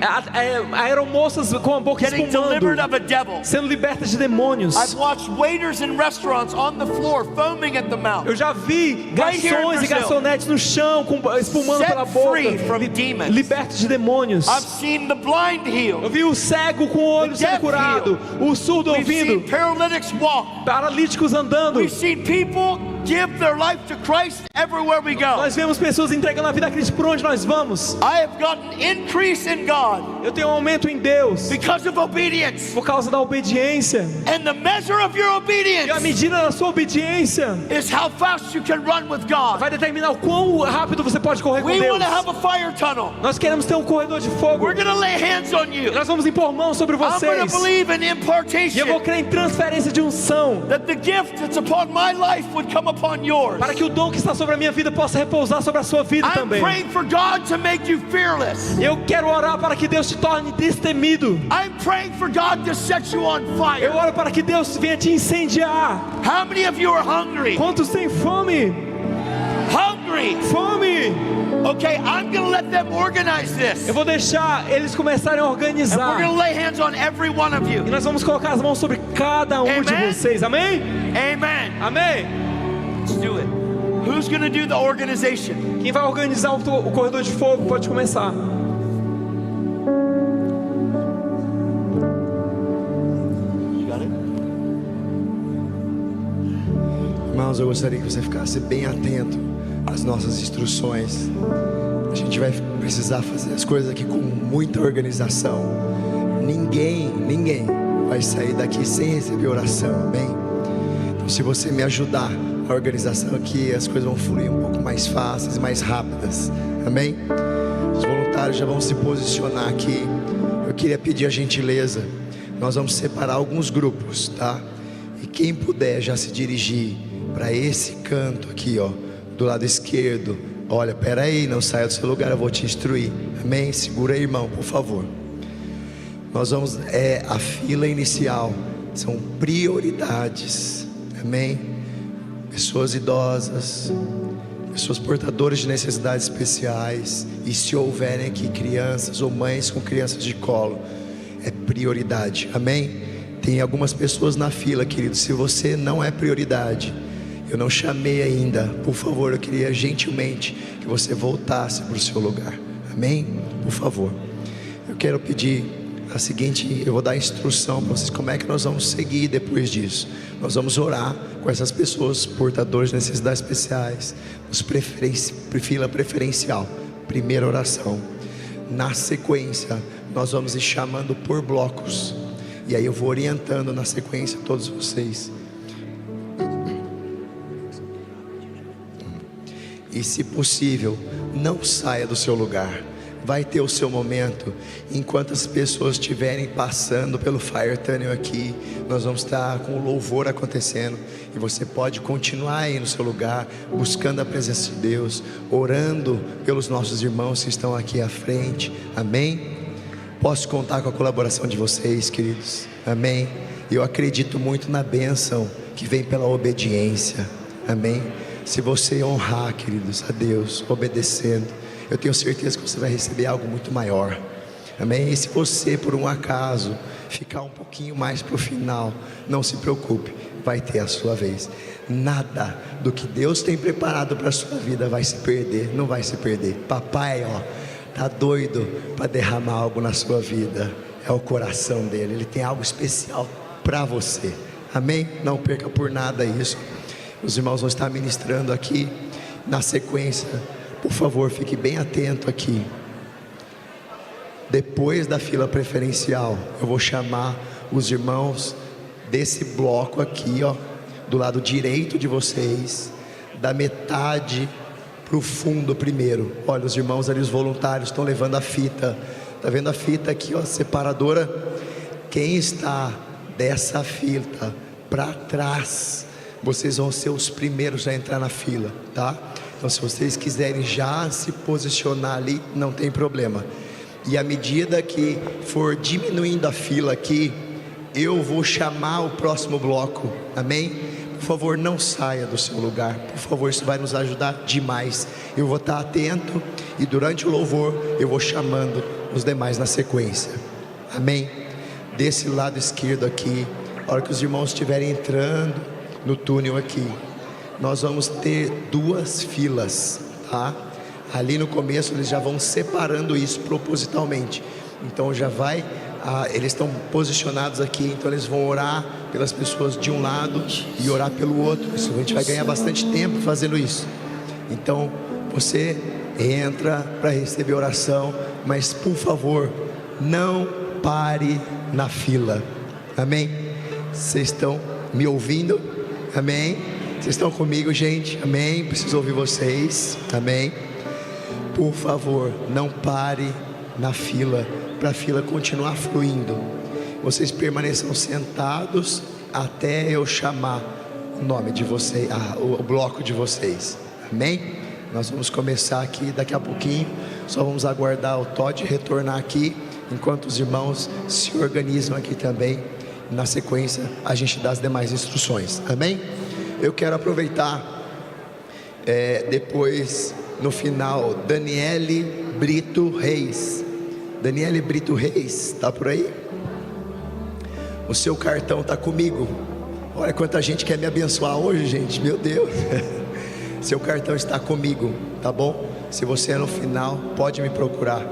aeromoças com a boca getting delivered espumando, of a devil. sendo libertas de demônios. I've watched waiters in restaurants on the floor foaming at the mouth. Eu já vi Right here in garçons e Brazil. garçonetes no chão, espumando Set pela boca, free from demons. libertos de demônios. I've seen the blind Eu healed. vi o cego com o olho The sendo deaf curado, o surdo We've seen ouvindo, paralytics walk. paralíticos andando. We've seen people give their life to Christ everywhere we go. Nós vemos pessoas entregando a vida a Cristo por onde nós vamos. I have gotten increase in God Eu tenho um aumento em Deus because of obedience. por causa da obediência. And the measure of your E a obedience medida da sua obediência is how fast you can run with God. vai determinar o quão rápido você pode correr com We Deus. want to have a fire tunnel. Nós queremos ter um corredor de fogo. We're going to lay hands on you. E nós vamos impor mãos sobre I'm going vocês. to believe in E eu impartation, vou crer em transferência de unção, that the gift that's upon my life would come upon yours. para que o dom que está sobre a minha vida possa repousar sobre a sua vida I'm também. praying for God to make you fearless. Eu quero orar para que Deus te torne destemido. I'm praying for God to set you on Eu fire. oro para que Deus venha te incendiar. How many of you are hungry? Quantos têm fome? Hungry. Fome! Okay, I'm going to let them organize this. Eu vou deixar eles começarem a And we're going organizar. to lay hands on every one of you. E nós vamos colocar as mãos sobre cada um de Amen? vocês. Amém? Amen. Amém? Let's do it. Who's going to do the organization? Quem vai organizar o corredor de fogo pode começar. Irmãos, eu gostaria que você ficasse bem atento às nossas instruções. A gente vai precisar fazer as coisas aqui com muita organização. Ninguém vai sair daqui sem receber oração, amém? Então, se você me ajudar a organização aqui, as coisas vão fluir um pouco mais fáceis, mais rápidas, amém? Os voluntários já vão se posicionar aqui. Eu queria pedir a gentileza, nós vamos separar alguns grupos, tá? E quem puder já se dirigir para esse canto aqui, ó, do lado esquerdo. Olha, pera aí, não saia do seu lugar, eu vou te instruir, amém? Segura aí, irmão, por favor. Nós vamos, a fila inicial são prioridades, amém? Pessoas idosas, pessoas portadoras de necessidades especiais, e se houverem aqui crianças ou mães com crianças de colo, é prioridade, amém? Tem algumas pessoas na fila, querido, se você não é prioridade, eu não chamei ainda, por favor, eu queria gentilmente que você voltasse para o seu lugar, amém? Por favor, eu quero pedir a seguinte, eu vou dar instrução para vocês, como é que nós vamos seguir depois disso. Nós vamos orar com essas pessoas portadoras de necessidades especiais, fila preferencial, primeira oração. Na sequência, nós vamos ir chamando por blocos, e aí eu vou orientando na sequência todos vocês. E se possível, não saia do seu lugar. Vai ter o seu momento. Enquanto as pessoas estiverem passando pelo Fire Tunnel aqui, nós vamos estar com o louvor acontecendo, e você pode continuar aí no seu lugar, buscando a presença de Deus, orando pelos nossos irmãos que estão aqui à frente, amém? Posso contar com a colaboração de vocês, queridos, amém? Eu acredito muito na bênção que vem pela obediência, amém? Se você honrar, queridos, a Deus, obedecendo, eu tenho certeza que você vai receber algo muito maior, amém? E se você, por um acaso, ficar um pouquinho mais para o final, não se preocupe, vai ter a sua vez. Nada do que Deus tem preparado para a sua vida vai se perder, não vai se perder. Papai, ó, tá doido para derramar algo na sua vida, é o coração dele, ele tem algo especial para você, amém? Não perca por nada isso. Os irmãos vão estar ministrando aqui na sequência. Por favor, fique bem atento aqui. Depois da fila preferencial, eu vou chamar os irmãos desse bloco aqui, ó, do lado direito de vocês, da metade para o fundo primeiro. Olha, os irmãos ali, os voluntários, estão levando a fita. Tá vendo a fita aqui, ó, separadora? Quem está dessa fita para trás, vocês vão ser os primeiros a entrar na fila, tá? Então, se vocês quiserem já se posicionar ali, não tem problema. E à medida que for diminuindo a fila aqui, eu vou chamar o próximo bloco, amém? Por favor, não saia do seu lugar, por favor, isso vai nos ajudar demais. Eu vou estar atento e durante o louvor eu vou chamando os demais na sequência, amém? Desse lado esquerdo aqui, a hora que os irmãos estiverem entrando no túnel aqui, nós vamos ter duas filas, tá? Ali no começo eles já vão separando isso propositalmente, então já vai eles estão posicionados aqui, então eles vão orar pelas pessoas de um lado e orar pelo outro. Isso, a gente vai ganhar bastante tempo fazendo isso. Então você entra para receber oração, mas por favor, não pare na fila. Amém? Vocês estão me ouvindo? Amém? Vocês estão comigo, gente? Amém? Preciso ouvir vocês. Amém? Por favor, não pare na fila, para a fila continuar fluindo. Vocês permaneçam sentados até eu chamar o nome de vocês, o bloco de vocês. Amém? Nós vamos começar aqui daqui a pouquinho. Só vamos aguardar o Todd retornar aqui, enquanto os irmãos se organizam aqui também. Na sequência, a gente dá as demais instruções. Amém? Eu quero aproveitar, depois, no final, Daniele Brito Reis. Daniele Brito Reis, tá por aí? O seu cartão tá comigo. Olha quanta gente quer me abençoar hoje, gente. Meu Deus. Seu cartão está comigo, tá bom? Se você é no final, pode me procurar.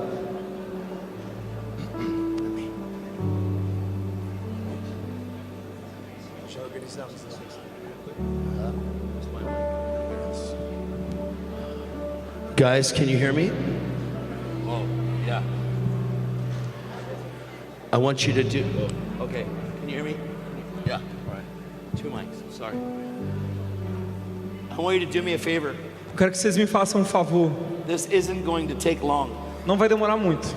Guys, can you hear me? Oh, yeah. I want you to do. Okay, can you hear me? Yeah. All right. 2 mics, sorry. I want you to do me a favor. Eu quero que vocês me façam um favor. This isn't going to take long. Não vai demorar muito.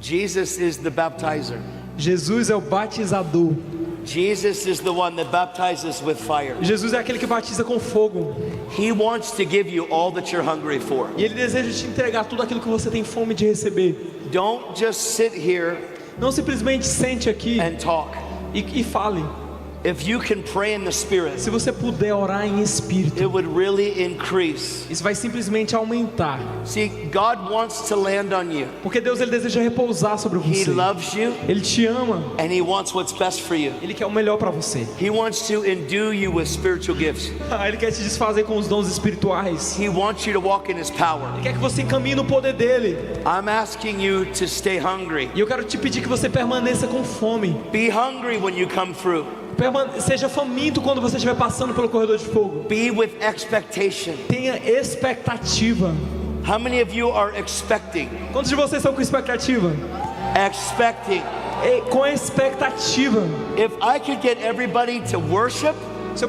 Jesus is the baptizer. Jesus é o batizador. Jesus is the one that baptizes with fire. Jesus é aquele que batiza com fogo. He wants to give you all that you're hungry for. E Ele deseja te entregar tudo aquilo que você tem fome de receber. Don't just sit here Não simplesmente sente aqui and talk. e fale. If you can pray in the Spirit, Se você puder orar em espírito, it would really increase. isso vai simplesmente aumentar. See, God wants to land on you. Porque Deus ele deseja repousar sobre He você. loves you Ele te ama. and He wants what's best for you. Ele quer o melhor para você. He wants to endue you with spiritual gifts. Ele quer te desfazer com os dons espirituais. He wants you to walk in His power. Ele quer que você caminhe no poder dele. I'm asking you to stay hungry. E eu quero te pedir que você permaneça com fome. Be hungry when you come through. Seja faminto quando você estiver passando pelo corredor de fogo. Be with expectation. Tenha expectativa. How many of you are expecting? Quantos de vocês estão com expectativa? Expecting. Com expectativa. If I could get everybody to worship, Se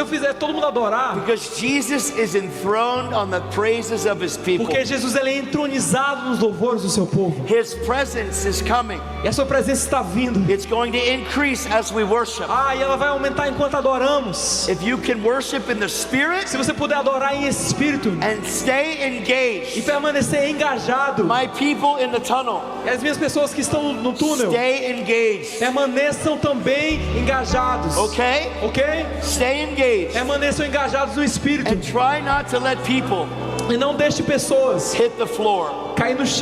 eu fizer todo mundo adorar, because Jesus is enthroned on the praises of His people. porque Jesus ele é entronizado nos louvores do seu povo. His presence is coming. E a sua presença está vindo. It's going to increase as we worship. E ela vai aumentar enquanto adoramos. If you can worship in the Spirit Se você puder adorar em espírito and stay e engaged, permanecer engajado, my people in the tunnel, e as minhas pessoas que estão no túnel stay engaged. permaneçam também engajados. Okay? Ok? Stay engaged. Permaneçam engajados no espírito And try not to let people e não deixe pessoas hit the floor.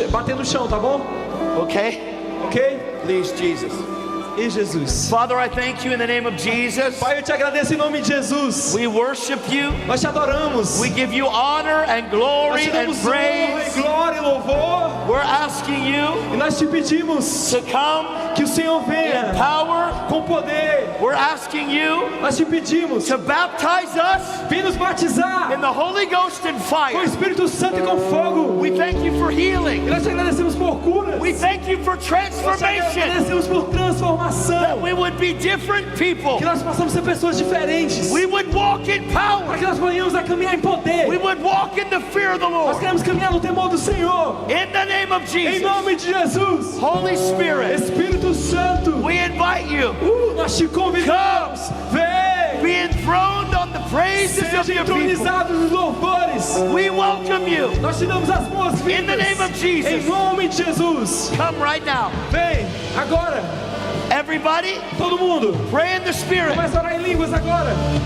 bater no chão, tá bom? Okay? Ok? Please, Jesus. E Jesus. Father, I thank you in the name of Jesus. Pai, eu te agradeço em nome de Jesus. We worship you. Nós te adoramos. We give you honor and Nós glory te and damos honra e praise. glória e louvor. We're asking you E nós te pedimos to come que o Senhor in venha power. com poder. We're asking you Nós te pedimos, to baptize us vem nos batizar in the Holy Ghost and com o fire. Espírito Santo e com fogo. We thank you for E healing. nós te agradecemos por curas. We thank you for Nós te transformation. agradecemos por transformação. That we would be different people. Que nós possamos ser pessoas diferentes. We would walk in Para power. que nós venhamos a caminhar em poder. We would walk in the fear of the Nós Lord. queremos caminhar no temor do Senhor. In the name of Em Jesus. nome de Jesus. Holy Spirit, Espírito Santo. we invite you. Nós te convidamos. Vem. Be enthroned on the praises of Seja your people. entronizado nos louvores. We welcome you. Nós te damos as In the boas-vindas. name of Jesus. Em nome de Jesus. Come right now. Vem, agora. Everybody, Todo mundo. pray in the Spirit. Começa a orar em línguas agora.